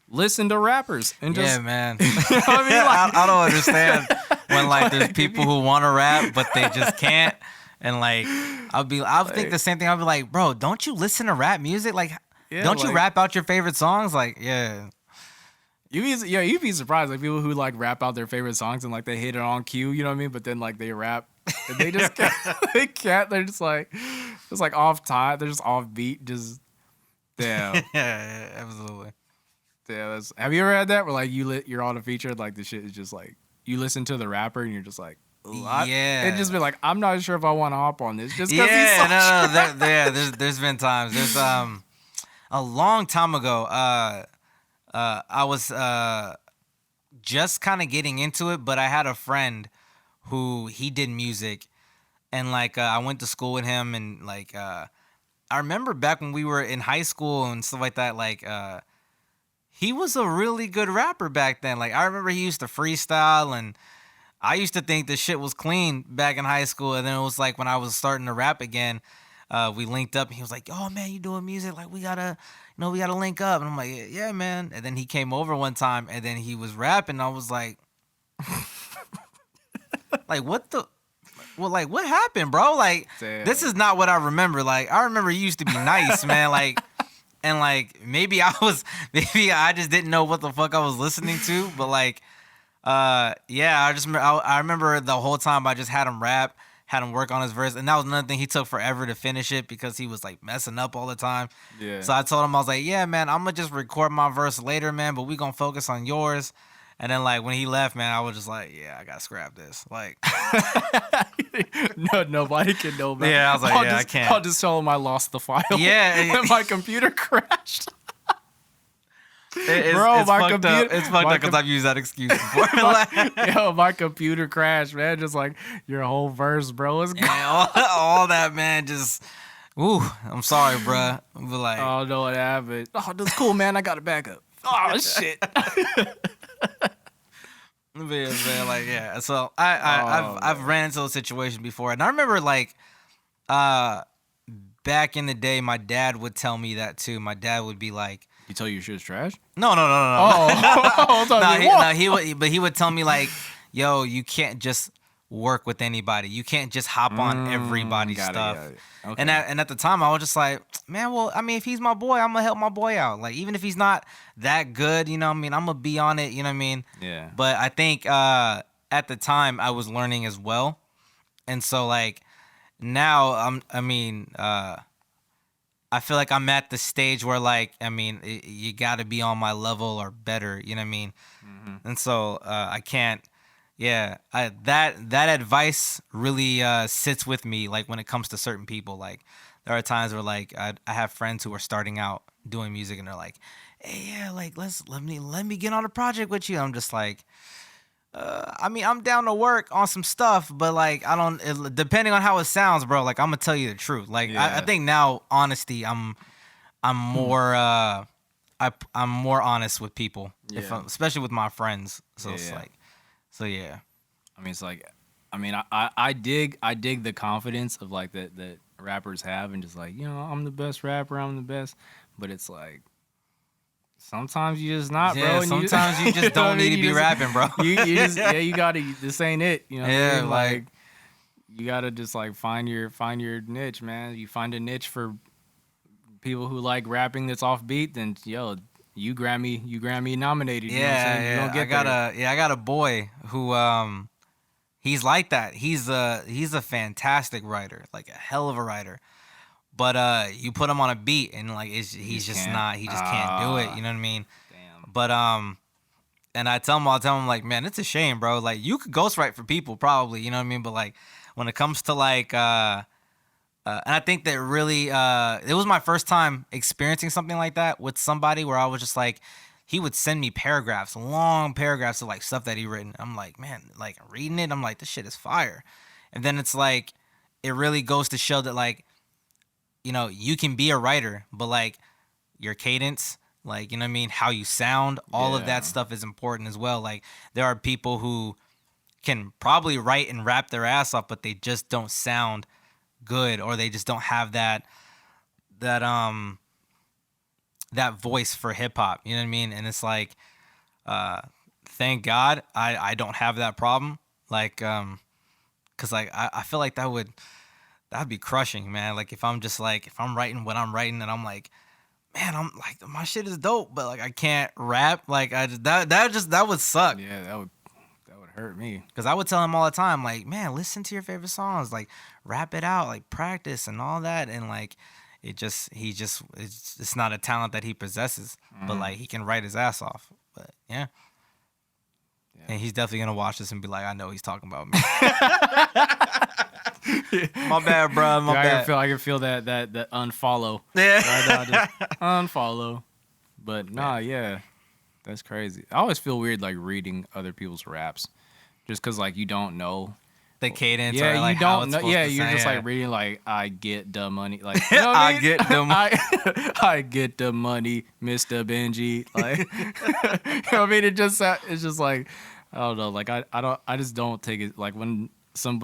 Listen to rappers and just man. you know what I mean? Like, I don't understand when like there's people who want to rap but they just can't, and like I'll think the same thing. I'll be like, bro, don't you listen to rap music? Like, don't you rap out your favorite songs? Like, you'd be surprised, like people who like rap out their favorite songs and like they hit it on cue, you know what I mean? But then like they rap and they just can't. They're just like off time. They're just off beat. Just damn. yeah, absolutely. Yeah, have you ever had that where like you're on a feature, like the shit is just like you listen to the rapper and you're just like, it'd just be like, I'm not sure if I want to hop on this just because there's been times. There's a long time ago, I was just kind of getting into it, but I had a friend who he did music, and like I went to school with him, and like I remember back when we were in high school and stuff like that, like he was a really good rapper back then. Like I remember he used to freestyle, and I used to think the shit was clean back in high school. And then it was like when I was starting to rap again, we linked up, and he was like, "Oh man, you doing music? Like we gotta link up." And I'm like, "Yeah, man." And then he came over one time, and then he was rapping. And I was like, like what what happened, bro? Like this is not what I remember. Like I remember you used to be nice, man. Like. And like maybe I just didn't know what the fuck I was listening to, but like, I remember the whole time I just had him rap, had him work on his verse, and that was another thing. He took forever to finish it because he was like messing up all the time. Yeah. So I told him, I was like, yeah, man, I'm gonna just record my verse later, man, but we gonna focus on yours. And then like when he left, man, I was just like, yeah, I gotta scrap this. Like, no, nobody can know about. Yeah, I was like, I can't. I'll just tell him I lost the file. Yeah, and my computer crashed. It's fucked up. It's fucked up because I've used that excuse before. Yo, my computer crashed, man. Just like your whole verse, bro, is gone. All that, man. Just, I'm sorry, bro. But like, oh no, what happened? Oh, that's cool, man. I got it back up. Oh shit. Man, like yeah. So I've ran into those situations before, and I remember like, back in the day, my dad would tell me that too. My dad would be like, "You tell you your shit's trash." No. Oh, he would tell me like, "Yo, you can't just work with anybody. You can't just hop on everybody's stuff." Okay. And at the time, I was just like, man, well, I mean, if he's my boy, I'm gonna help my boy out. Like, even if he's not that good, you know what I mean, I'm gonna be on it, you know what I mean? Yeah. But I think at the time I was learning as well. And so like now I feel like I'm at the stage where like, I mean, you gotta be on my level or better, you know what I mean? Mm-hmm. And so I can't. Yeah, that advice really sits with me. Like when it comes to certain people, like there are times where like I have friends who are starting out doing music, and they're like, "Hey, yeah, like let me get on a project with you." I'm just like, I mean, I'm down to work on some stuff, but like depending on how it sounds, bro. Like I'm gonna tell you the truth. Like I think now, honesty, I'm more I'm more honest with people, especially with my friends. So it's like. So yeah, I mean, it's like I mean, I dig the confidence of like that rappers have, and just like, I'm the best rapper, I'm the best, but it's like sometimes you just not, bro. Yeah, And sometimes you just know what I don't need mean? to be rapping, bro. You just you gotta, this ain't it. You know what I Yeah, mean? like You gotta just like find your niche, man. You find a niche for people who like rapping that's offbeat, then you Grammy nominated. You know what I'm saying? You're yeah. gonna get there. I got a boy who he's like that. He's a fantastic writer, like a hell of a writer. But you put him on a beat and like he's just Can't. not, he just can't do it. You know what I mean? Damn. But and I tell him all the time, I'm like, man, it's a shame, bro. Like you could ghostwrite for people probably, you know what I mean? But like when it comes to like and I think that really it was my first time experiencing something like that with somebody where I was just like, he would send me paragraphs, long paragraphs of like stuff that he written. I'm like, man, like reading it, I'm like, this shit is fire. And then it's like, it really goes to show that like, you can be a writer, but like your cadence, like, you know what I mean? How you sound, all of that stuff is important as well. Like there are people who can probably write and rap their ass off, but they just don't sound good, or they just don't have that voice for hip hop. You know what I mean? And it's like, thank God I don't have that problem. Like, cause like I feel like that'd be crushing, man. Like if I'm writing what I'm writing and I'm like, man, I'm like, my shit is dope, but like I can't rap. Like I just that would suck. Yeah, that would hurt me. Cause I would tell him all the time, like, man, listen to your favorite songs, like rap it out, like practice and all that, and like it's not a talent that he possesses, but like he can write his ass off. But yeah. And he's definitely gonna watch this and be like, I know he's talking about me. My bad, bro. My bad. I can feel that unfollow. Yeah. Right now, just unfollow. But nah, yeah, that's crazy. I always feel weird like reading other people's raps, just because like you don't know The cadence. Yeah, or, like, you don't know. Yeah, to you're sound, just yeah. like reading like I get the money. Like you know what I mean? get the money. I get the money, Mr. Benji. Like you know what I mean? It's just like I don't know. Like I just don't take it. Like when some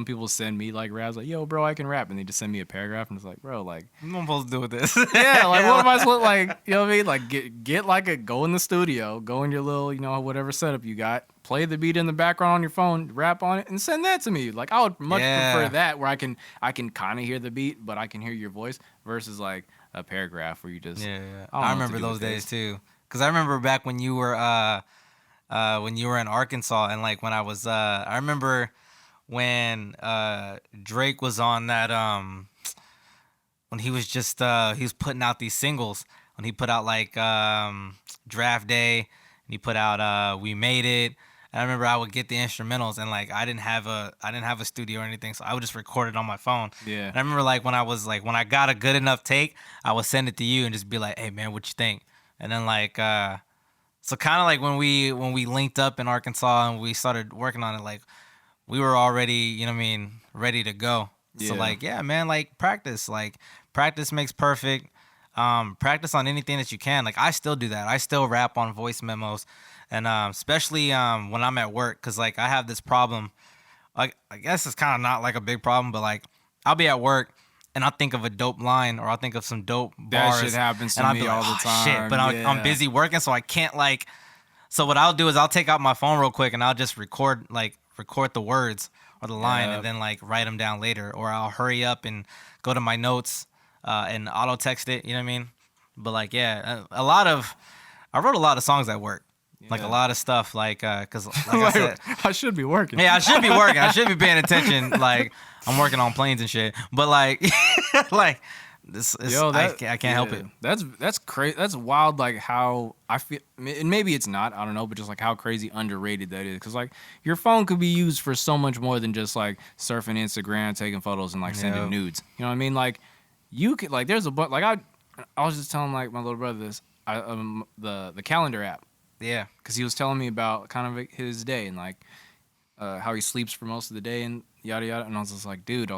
people send me like raps, like yo, bro, I can rap, and they just send me a paragraph, and it's like, bro, like What am I supposed to do with this? yeah, like what am I supposed like? You know what I mean? Like get like go in the studio, go in your little whatever setup you got, play the beat in the background on your phone, rap on it, and send that to me. Like I would much prefer that, where I can kind of hear the beat, but I can hear your voice, versus like a paragraph where you just I remember those days too, because I remember back when you were in Arkansas, and like when I was I remember when Drake was on that when he was just he was putting out these singles, when he put out like Draft Day, and he put out We Made It. And I remember I would get the instrumentals, and like I didn't have a studio or anything, so I would just record it on my phone. Yeah. And I remember like when I got a good enough take, I would send it to you and just be like, hey man, what you think? And then like so kind of like when we linked up in Arkansas and we started working on it, like we were already, ready to go. Yeah. So like, yeah, man, like practice makes perfect. Practice on anything that you can. Like I still do that. I still rap on voice memos, and especially when I'm at work, because like I have this problem. Like I guess it's kind of not like a big problem, but like I'll be at work and I'll think of a dope line, or I'll think of some dope bars. That shit happens to and I'll me be like, all the time. Shit, but I'm busy working, so I can't like. So what I'll do is I'll take out my phone real quick and I'll just record the words or the line, and then like write them down later, or I'll hurry up and go to my notes and auto text it. You know what I mean? But like, yeah, I wrote a lot of songs at work. Yeah. Like a lot of stuff, like, cause like I said, I should be working. Yeah, I should be working. I should be paying attention. Like I'm working on planes and shit. But like, like this, I can't help it. That's crazy. That's wild. Like how I feel, and maybe it's not. I don't know, but just like how crazy underrated that is. Cause like your phone could be used for so much more than just like surfing Instagram, taking photos, and like sending nudes. You know what I mean? Like you could like there's a bunch. Like I was just telling like my little brother this. The calendar app. Yeah, because he was telling me about kind of his day and like how he sleeps for most of the day and yada yada. And I was just like, dude,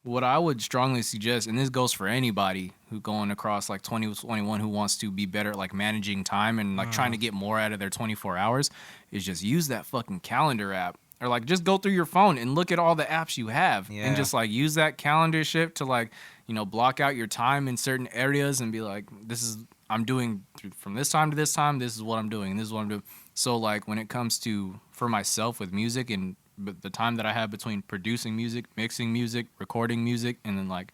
what I would strongly suggest, and this goes for anybody who going across like 20 to 21 who wants to be better at like managing time and like trying to get more out of their 24 hours, is just use that fucking calendar app, or like just go through your phone and look at all the apps you have and just like use that calendar shit to like, you know, block out your time in certain areas and be like, this is, I'm doing from this time to this time, this is what I'm doing, and this is what I'm doing. So like when it comes to for myself with music and the time that I have between producing music, mixing music, recording music, and then like,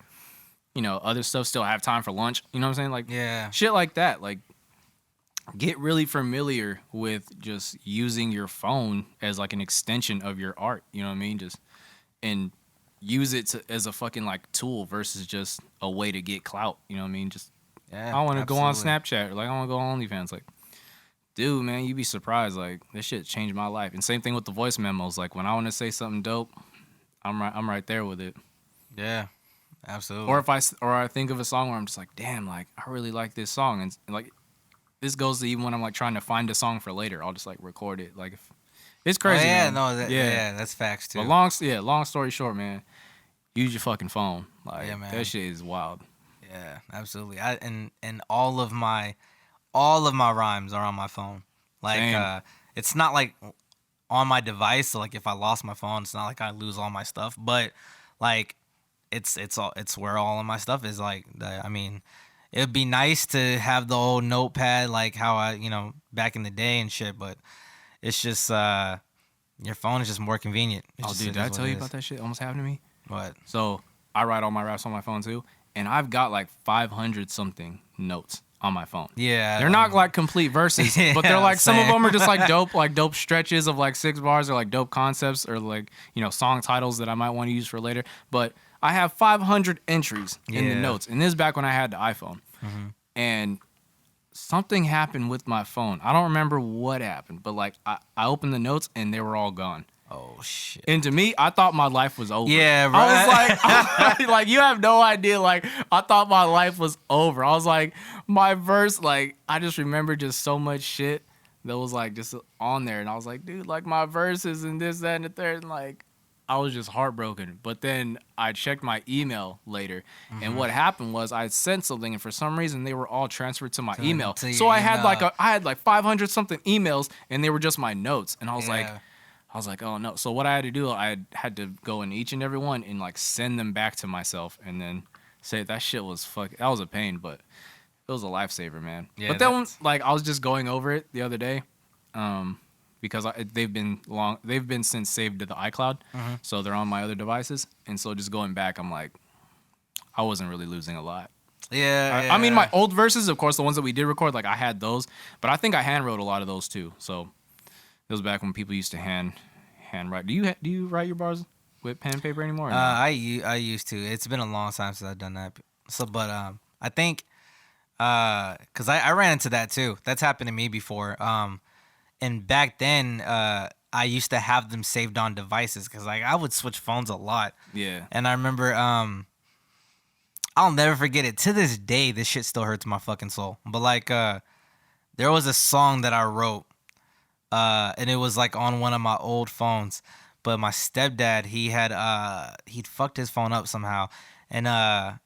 you know, other stuff, still have time for lunch, you know what I'm saying? Like shit like that. Like get really familiar with just using your phone as like an extension of your art, you know what I mean? Just and use it as a fucking like tool versus just a way to get clout, you know what I mean? Just I want to go on Snapchat, or like I want to go on OnlyFans. Like, dude, man, you'd be surprised. Like this shit changed my life. And same thing with the voice memos. Like when I want to say something dope, I'm right there with it. Yeah, absolutely. Or if I think of a song where I'm just like, damn, like I really like this song, and like this goes to even when I'm like trying to find a song for later, I'll just like record it. Like if it's crazy. Oh, yeah, man. no, that's facts too. But long story short, man, use your fucking phone. Like that shit is wild. Yeah, absolutely. And all of my rhymes are on my phone. Like it's not like on my device. So like if I lost my phone, it's not like I lose all my stuff. But like it's where all of my stuff is. Like I mean, it'd be nice to have the old notepad like how I back in the day and shit. But it's just your phone is just more convenient. Did I tell you about that shit? Almost happened to me. What? So I write all my raps on my phone too. And I've got like 500 something notes on my phone. Yeah. They're not like complete verses, but they're like some of them are just like dope stretches of like 6 bars or like dope concepts or like, you know, song titles that I might want to use for later. But I have 500 entries in the notes. And this is back when I had the iPhone. Mm-hmm. And something happened with my phone. I don't remember what happened, but like I opened the notes and they were all gone. Oh shit! And to me, I thought my life was over. Yeah, bro. I was like, like you have no idea. Like I thought my life was over. I was like, my verse, like I just remember just so much shit that was like just on there, and I was like, dude, like my verses and this, that, and the third, and like I was just heartbroken. But then I checked my email later, and what happened was I sent something, and for some reason they were all transferred to my email. So I had like 500 something emails, and they were just my notes, and I was like, oh no. So what I had to do, I had to go in each and every one and like send them back to myself and then say that shit was that was a pain, but it was a lifesaver, man. Yeah, but then like I was just going over it the other day, because they've been since saved to the iCloud, so they're on my other devices, and so just going back, I'm like, I wasn't really losing a lot. Yeah, I mean, my old verses, of course, the ones that we did record, like I had those, but I think I hand wrote a lot of those too. So. It was back when people used to hand write. Do you write your bars with pen and paper anymore? Or no? I used to. It's been a long time since I've done that. So, but I think because I ran into that too. That's happened to me before. And back then I used to have them saved on devices because like I would switch phones a lot. Yeah. And I remember I'll never forget it. To this day, this shit still hurts my fucking soul. But like there was a song that I wrote. And it was like on one of my old phones, but my stepdad, he'd fucked his phone up somehow, and I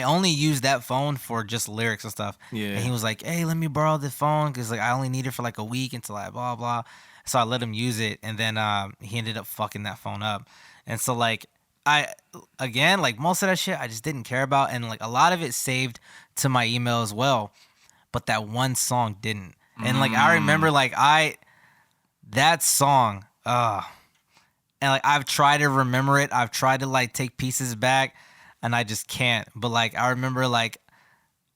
only used that phone for just lyrics and stuff. Yeah. And he was like, "Hey, let me borrow the phone because like I only need it for like a week until I blah blah." So I let him use it, and then he ended up fucking that phone up, and so like like most of that shit I just didn't care about, and like a lot of it saved to my email as well, but that one song didn't, and like I remember like that song, and like I've tried to remember it. I've tried to like take pieces back, and I just can't. But like I remember like,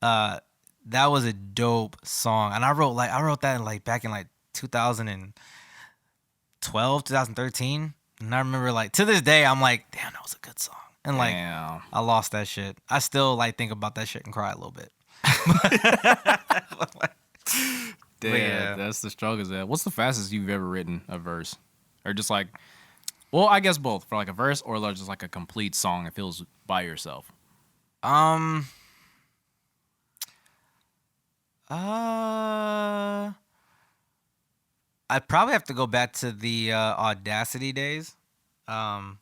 that was a dope song, and I wrote that in like back in like 2012, 2013, and I remember like to this day I'm like, damn, that was a good song, and like I lost that shit. I still like think about that shit and cry a little bit. Damn, that's the struggle. What's the fastest you've ever written a verse? Or just like, well, I guess both. For like a verse or just like a complete song it feels by yourself? I'd probably have to go back to the Audacity days, when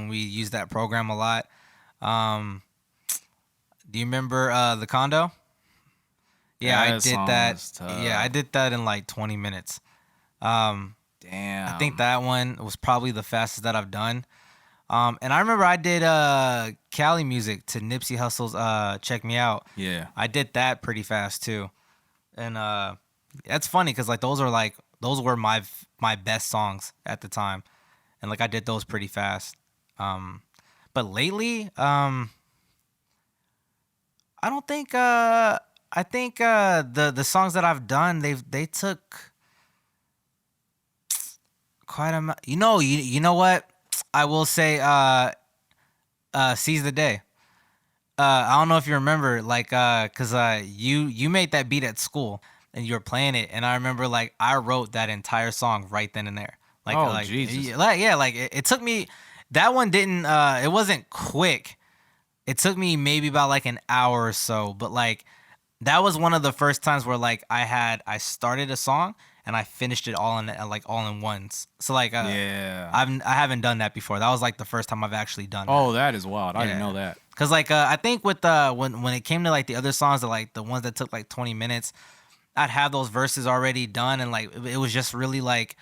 we used that program a lot. Do you remember the Condo? Yeah, I did that. Yeah, I did that in like 20 minutes. And Damn. I think that one was probably the fastest that I've done. And I remember I did Cali music to Nipsey Hussle's Check Me Out. Yeah. I did that pretty fast too. And that's funny because like those were my best songs at the time. And like I did those pretty fast. But lately, I don't think I think the songs that I've done they took quite a amount. You know what? I will say Seize the Day. I don't know if you remember, like, cause you made that beat at school and you were playing it, and I remember like I wrote that entire song right then and there. Like, Oh, like, Jesus. like it took me. That one didn't. It wasn't quick. It took me maybe about like an hour or so, but like that was one of the first times where like I started a song and I finished it all in once. So like Yeah. I haven't done that before. That was like the first time I've actually done that. Oh, that is wild. I didn't Yeah. know that. Cause like I think with when it came to like the other songs that like the ones that took like 20 minutes, I'd have those verses already done, and like it was just really like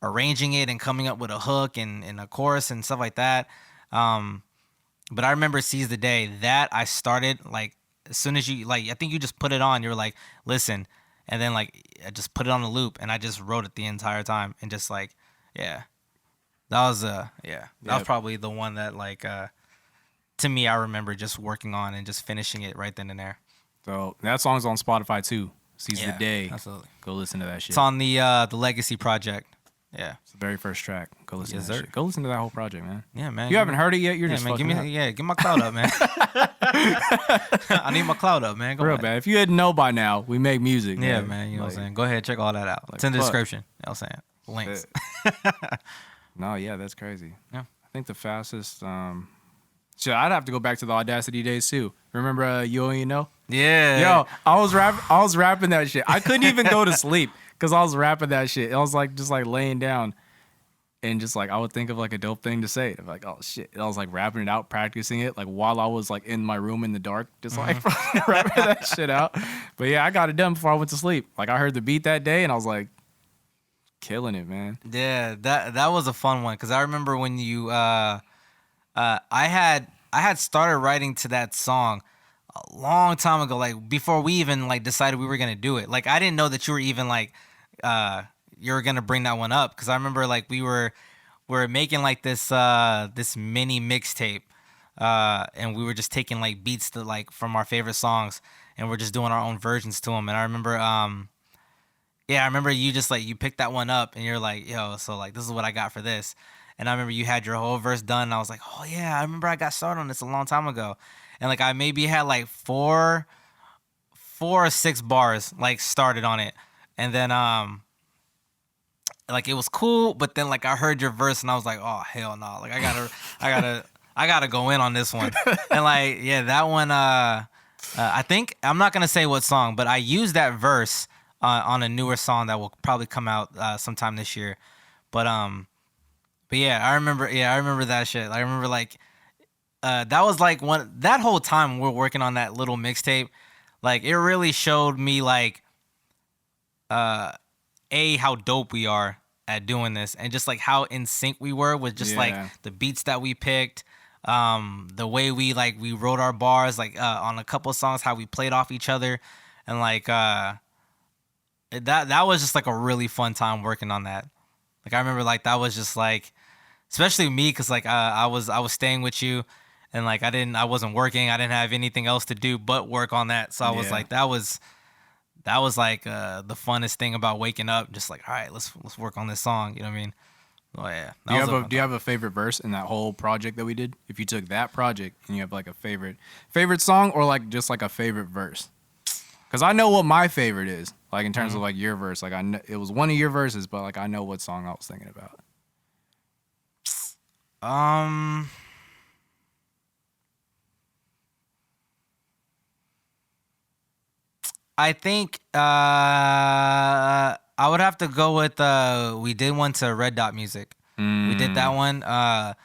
arranging it and coming up with a hook and a chorus and stuff like that. But I remember Seize the Day that I started like as soon as you like I think you just put it on, you were like listen, and then like I just put it on the loop and I just wrote it the entire time and just like yeah, that was that was probably the one that like to me I remember just working on and just finishing it right then and there. So that song's on Spotify too. Seize Yeah, the Day. absolutely. Go listen to that shit. It's on the Legacy project. Yeah. It's the very first track. Go listen Yes, to that sir. shit. Go listen to that whole project, man. Yeah, man. You haven't heard it yet? You're Yeah, just man. fucking up. Get my cloud up, man. I need my cloud up, man. Go Real ahead. bad. If you didn't know by now, we make music. Yeah, man. You know what I'm saying? Go ahead, check all that out. It's in the fuck. description. You know what I'm saying? Links. No, yeah, that's crazy. Yeah. I think the fastest. Shit, I'd have to go back to the Audacity days too. Remember You Know? Yeah. Yo, I was rapping that shit. I couldn't even go to sleep because I was rapping that shit. I was like just like laying down and just like I would think of like a dope thing to say. I'm like, oh shit. And I was like rapping it out, practicing it like while I was like in my room in the dark, just like rapping that shit out. But yeah, I got it done before I went to sleep. Like I heard the beat that day and I was like killing it, man. Yeah, that was a fun one because I remember when you I had started writing to that song a long time ago, like before we even like decided we were gonna do it. Like I didn't know that you were even like you were gonna bring that one up because I remember like we were making like this this mini mixtape and we were just taking like beats to like from our favorite songs and we're just doing our own versions to them. And I remember I remember you just like you picked that one up and you're like, yo, so like this is what I got for this. And I remember you had your whole verse done. And I was like, oh yeah, I remember I got started on this a long time ago. And like I maybe had like four or six bars like started on it. And then like it was cool, but then like I heard your verse and I was like, oh hell no. Like I gotta go in on this one. And like, yeah, that one I think I'm not gonna say what song, but I used that verse on a newer song that will probably come out sometime this year. But yeah, I remember that shit. I remember like that was like that whole time we're working on that little mixtape, like it really showed me like how dope we are at doing this and just like how in sync we were with just like the beats that we picked, the way we wrote our bars like on a couple of songs, how we played off each other, and like that was just like a really fun time working on that. Like I remember like that was just like, especially me, cause like I was staying with you, and like I wasn't working. I didn't have anything else to do but work on that. So I was like that was like the funnest thing about waking up. Just like, all right, let's work on this song. You know what I mean? Oh yeah. Do you have a favorite verse in that whole project that we did? If you took that project and you have like a favorite song or like just like a favorite verse? Because I know what my favorite is. Like in terms of like your verse, like I know it was one of your verses, but like I know what song I was thinking about. I think I would have to go with we did one to Red Dot Music. We did that one. That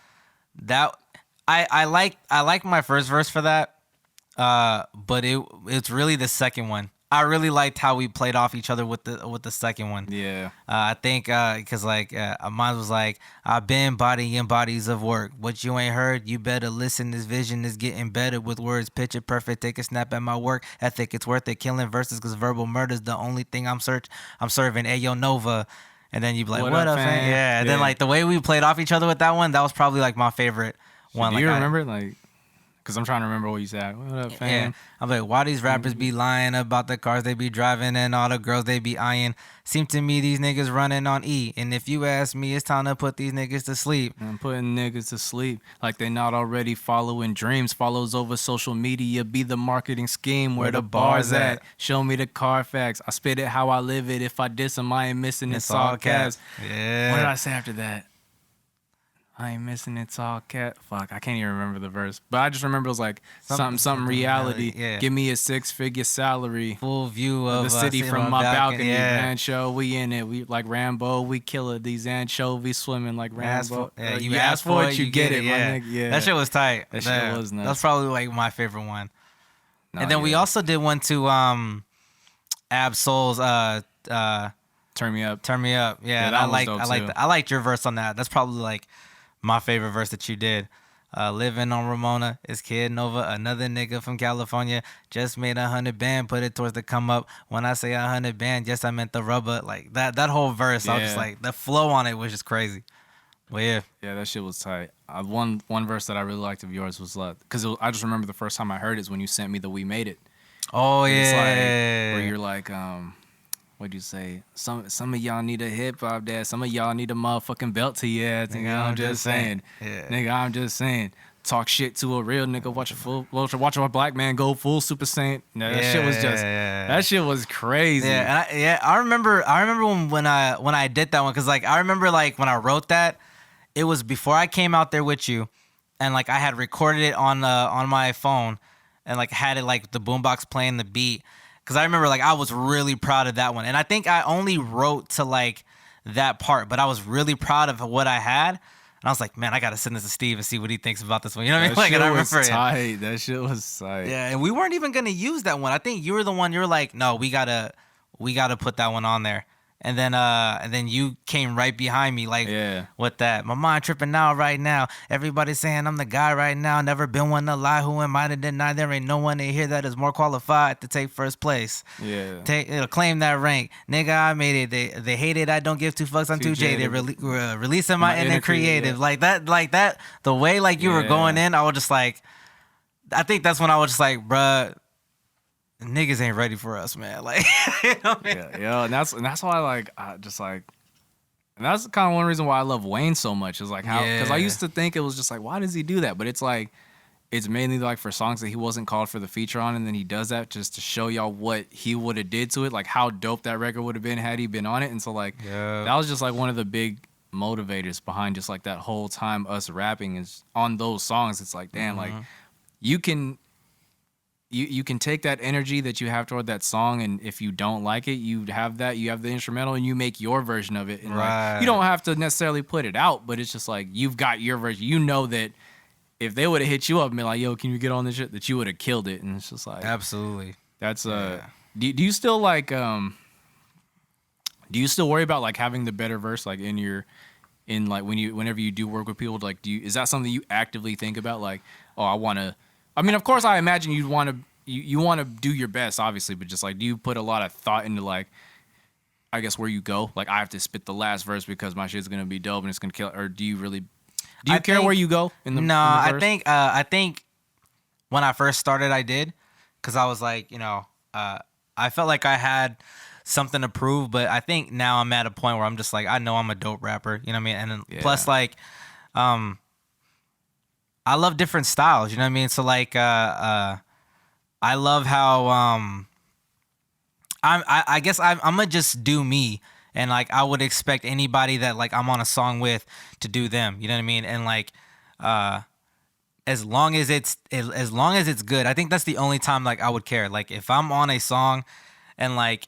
I like my first verse for that. But it's really the second one I really liked how we played off each other with the second one. Yeah. I think because mine was like, I've been bodying bodies of work. What you ain't heard, you better listen. This vision is getting better with words. Picture perfect. Take a snap at my work ethic. It's worth it. Killing verses because verbal murder's the only thing I'm serving. Ayo Nova. And then you be like, what up, fam? Yeah. And then like the way we played off each other with that one, that was probably like my favorite one. Do you remember like? Because I'm trying to remember what you said. What up, fam? Yeah. I'm like, why these rappers be lying about the cars they be driving and all the girls they be eyeing? Seem to me these niggas running on E. And if you ask me, it's time to put these niggas to sleep. I'm putting niggas to sleep like they not already following dreams. Follows over social media, be the marketing scheme. Where the bars at? Show me the Carfax. I spit it how I live it. If I diss them, I ain't missing. It's all caps. Yeah. What did I say after that? I ain't missing, it's all cat. Fuck, I can't even remember the verse. But I just remember it was like something reality. Yeah. Give me a 6-figure salary. Full view of the city from my balcony. Yeah. Man, show we in it. We like Rambo. We kill it. These anchovies swimming like Rambo. You ask for it, you get it. Yeah. My nigga. Yeah. That shit was tight. That shit was nice. That's probably like my favorite one. And then we also did one to Ab Soul's Turn Me Up. Turn Me Up. Yeah, and I liked your verse on that. That's probably like my favorite verse that you did. Living on Ramona is Kid Nova, another nigga from California. Just made 100 band, put it towards the come up. When I say 100 band, yes, I meant the rubber. Like that whole verse, I was just like, the flow on it was just crazy. Well, yeah. Yeah, that shit was tight. One verse that I really liked of yours was because I just remember the first time I heard it is when you sent me the We Made It. Oh, yeah. It's like, where you're like, what'd you say? Some of y'all need a hip hop dad. Some of y'all need a motherfucking belt to your ass. Nigga, I'm just saying. Yeah. Nigga, I'm just saying. Talk shit to a real nigga. Watch a black man go full Super Saint. That shit was just. That shit was crazy. Yeah, and I remember when I did that one because like I remember like when I wrote that, it was before I came out there with you, and like I had recorded it on my phone, and like had it like the boombox playing the beat. Because I remember, like, I was really proud of that one. And I think I only wrote to, like, that part. But I was really proud of what I had. And I was like, man, I got to send this to Steve and see what he thinks about this one. You know what I mean? Like, and I remember tight. That shit was tight. Yeah, and we weren't even going to use that one. I think you were the one, you were like, no, we gotta put that one on there. And then you came right behind me, like, with that. My mind tripping out right now. Everybody saying I'm the guy right now. Never been one to lie. Who am I to deny? There ain't no one in here that is more qualified to take first place. Yeah. Claim that rank. Nigga, I made it. They hate it. I don't give two fucks. I'm too jaded. Releasing my inner creative. Yeah. Like that. The way like you were going in, I was just like, I think that's when I was just like, bruh, niggas ain't ready for us, man. Like, you know what I mean? Yeah, and that's why and that's kind of one reason why I love Wayne so much is like how because I used to think it was just like why does he do that, but it's like it's mainly like for songs that he wasn't called for the feature on, and then he does that just to show y'all what he would have did to it, like how dope that record would have been had he been on it, and so like that was just like one of the big motivators behind just like that whole time us rapping is on those songs. It's like damn, like you can take that energy that you have toward that song, and if you don't like it, you have the instrumental, and you make your version of it. And like, you don't have to necessarily put it out, but it's just like you've got your version. You know that if they would have hit you up and been like, "Yo, can you get on this shit?" that you would have killed it. And it's just like absolutely. That's do you still like do you still worry about like having the better verse like whenever you do work with people? Like, is that something you actively think about? Like, oh, I mean, of course, I imagine you want to do your best, obviously, but just like, do you put a lot of thought into like, I guess where you go? Like, I have to spit the last verse because my shit's gonna be dope and it's gonna kill. Or do you care where you go? I think when I first started, I did, because I was like, I felt like I had something to prove, but I think now I'm at a point where I'm just like, I know I'm a dope rapper, you know what I mean? And then plus like, I love different styles, you know what I mean? So like, I love how I guess I'm gonna just do me, and like I would expect anybody that like I'm on a song with to do them, you know what I mean? And like, as long as it's good, I think that's the only time like I would care. Like if I'm on a song, and like,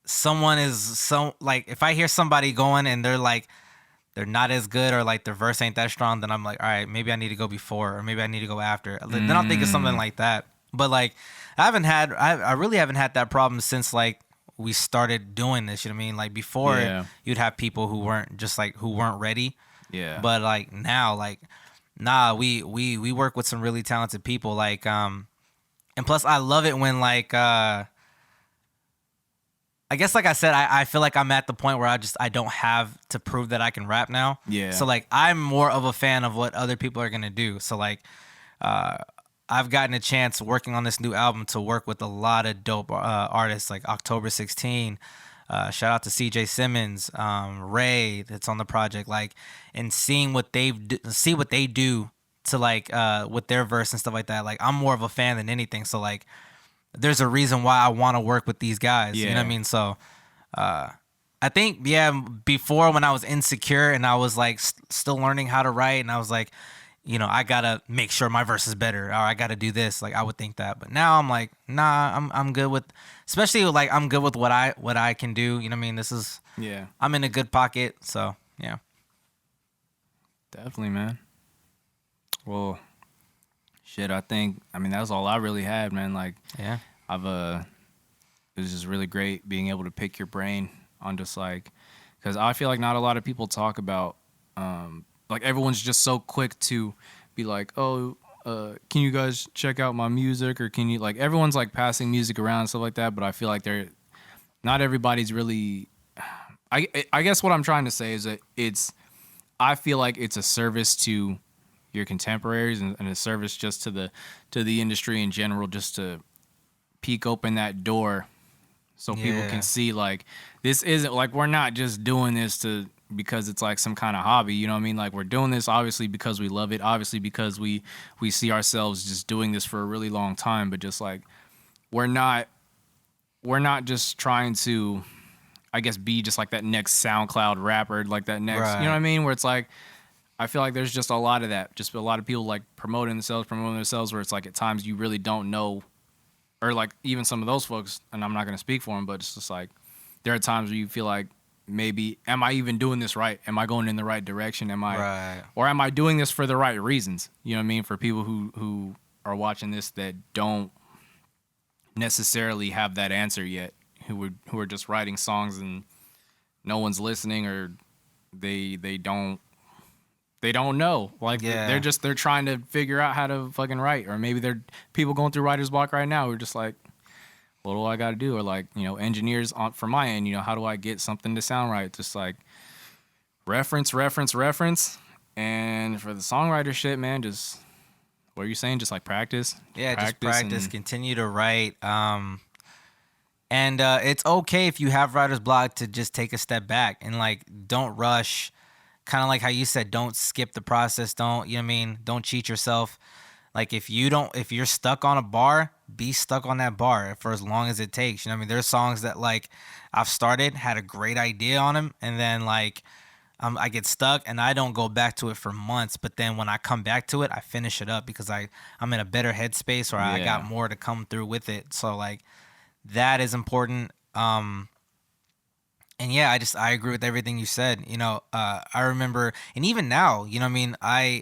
someone is like if I hear somebody going and they're like, they're not as good, or like their verse ain't that strong, then I'm like, all right, maybe I need to go before, or maybe I need to go after. Then I'll think of something like that. But like, I really haven't had that problem since like we started doing this. You know what I mean? Like before, Yeah. you'd have people who weren't just like who weren't ready. Yeah. But like now, like, nah, we work with some really talented people. Like, and plus I love it when like, I guess like I said, I feel like I'm at the point where I don't have to prove that I can rap now. Yeah. So like I'm more of a fan of what other people are gonna do. So like, uh, I've gotten a chance working on this new album to work with a lot of dope artists like October 16. Shout out to CJ Simmons, Ray that's on the project. Like, and seeing what see what they do to like with their verse and stuff like that. Like I'm more of a fan than anything. So like there's a reason why I want to work with these guys. You know what I Yeah. mean? So I think, yeah, before when I was insecure and I was like still learning how to write and I was like, you know, I gotta make sure my verse is better or I gotta do this. Like I would think that, but now I'm like, nah, I'm good with, especially like I'm good with what I can do. You know what I mean? Yeah. I'm in a good pocket. So yeah. Definitely, man. Well, shit, I mean, that's all I really had, man. Like, Yeah. it was just really great being able to pick your brain on just like, because I feel like not a lot of people talk about, like everyone's just so quick to be like, oh, can you guys check out my music, or can you, like, everyone's like passing music around and stuff like that, but I feel like not everybody's really, I guess what I'm trying to say is that I feel like it's a service to your contemporaries and a service just to the industry in general, just to peek open that door so people Yeah. can see like this isn't like, we're not just doing this because it's like some kind of hobby, you know what I mean? Like we're doing this obviously because we love it, obviously because we see ourselves just doing this for a really long time, but just like we're not just trying to, I guess, be just like that next SoundCloud rapper, like that next, you know what I mean? Where it's like, I feel like there's just a lot of that, just a lot of people like promoting themselves, where it's like at times you really don't know, or like even some of those folks, and I'm not going to speak for them, but it's just like there are times where you feel like, maybe, am I even doing this right? Am I going in the right direction? Or am I doing this for the right reasons? You know what I mean? For people who are watching this that don't necessarily have that answer yet, who are just writing songs and no one's listening, or they don't know. Like Yeah. they're trying to figure out how to fucking write, or maybe they're people going through writer's block right now who are just like, what do I got to do? Or like, you know, engineers for my end, you know, how do I get something to sound right? Just like reference. And for the songwriter shit, man, just what are you saying? Just like practice. Yeah, just practice, continue to write. And it's okay if you have writer's block to just take a step back and like don't rush. Kind of like how you said, don't skip the process. Don't, you know what I mean? Don't cheat yourself. Like if you're stuck on a bar, be stuck on that bar for as long as it takes. You know what I mean? There's songs that like I've started, had a great idea on them, and then like I get stuck and I don't go back to it for months. But then when I come back to it, I finish it up because I'm in a better headspace, or I got more to come through with it. So like that is important. And yeah, I agree with everything you said. You know, I remember, and even now, you know what I mean?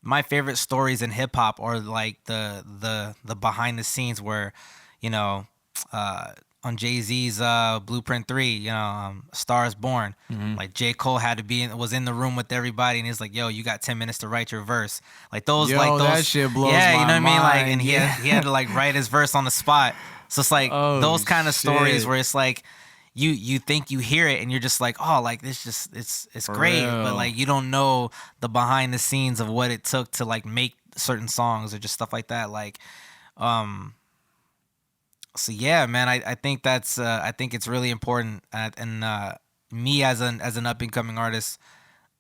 My favorite stories in hip hop are like the behind the scenes where, you know, on Jay-Z's Blueprint 3, you know, Star is Born. Like J. Cole was in the room with everybody and he's like, yo, you got 10 minutes to write your verse. Like those, that shit blows yeah, you know my what I mean? Like, mind. and he had to like write his verse on the spot. So it's like those kind of stories where it's like, you think you hear it and you're just like, oh, like this just it's great, but like you don't know the behind the scenes of what it took to like make certain songs or just stuff like that. Like, so yeah, man, I think I think it's really important. And me as an up and coming artist,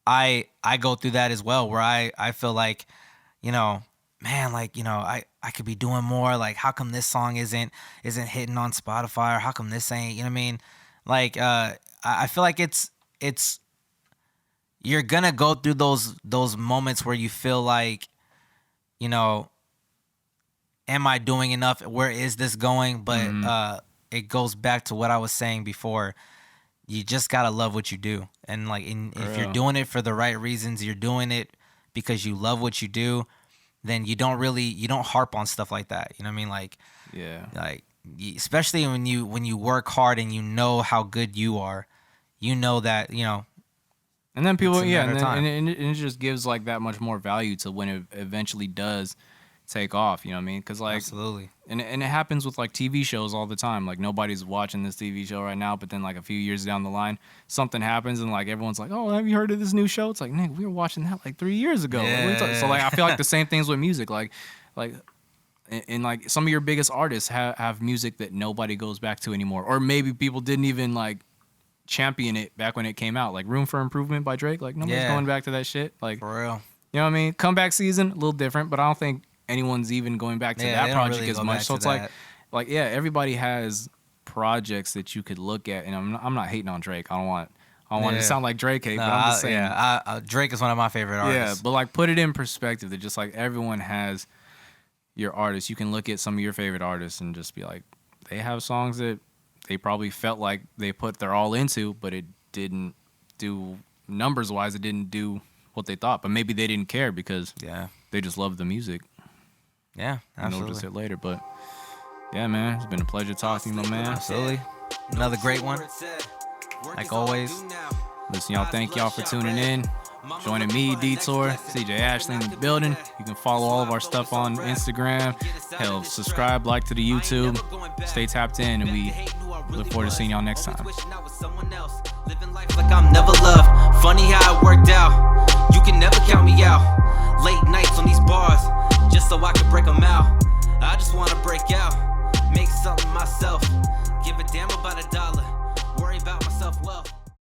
I go through that as well, where I feel like, you know, man, like, you know, I could be doing more. Like, how come this song isn't hitting on Spotify, or how come this ain't, you know what I mean? Like, I feel like it's you're gonna go through those moments where you feel like, you know, am I doing enough? Where is this going? But it goes back to what I was saying before. You just gotta love what you do, and like, if you're doing it for the right reasons, you're doing it because you love what you do, then you don't harp on stuff like that. You know what I mean? Like especially when you work hard and you know how good you are, you know that, you know. And then people, It's a matter of time. and it just gives like that much more value to when it eventually does take off. You know what I mean? Because like, Absolutely. and it happens with like TV shows all the time. Like nobody's watching this TV show right now, but then like a few years down the line, something happens and like everyone's like, "Oh, have you heard of this new show?" It's like, "Nigga, we were watching that like 3 years ago." Like, what are you talking-" So like, I feel like the same things with music. Like, and like some of your biggest artists have music that nobody goes back to anymore, or maybe people didn't even like champion it back when it came out. Like Room for Improvement by Drake. Like nobody's going back to that shit. Like For real. you know what I mean? Comeback Season, a little different, but I don't think anyone's even going back to that project really as go much. back So to it's that. like yeah, everybody has projects that you could look at, and I'm not hating on Drake. I don't want it to sound like Drake hate, but I'm just saying. Drake is one of my favorite artists. Yeah, but like put it in perspective that just like everyone has your artists. You can look at some of your favorite artists and just be like, they have songs that they probably felt like they put their all into, but it didn't do numbers wise. It didn't do what they thought, but maybe they didn't care because they just loved the music. Yeah, absolutely. And notice it later, but yeah, man, it's been a pleasure talking to you, my man. Absolutely. Another great one. Like always. Listen, y'all, thank y'all for tuning in. Joining me, DiiTouR, CJ Ashley in the building. You can follow all of our stuff on Instagram. Hell, subscribe, like to the YouTube. Stay tapped in, and we look forward to seeing y'all next time. Living life like I'm never loved. Funny how it worked out. You can never count me out. Late nights on these bars, just so I can break them out. I just wanna break out, make something myself. Give a damn about $1. Worry about myself well.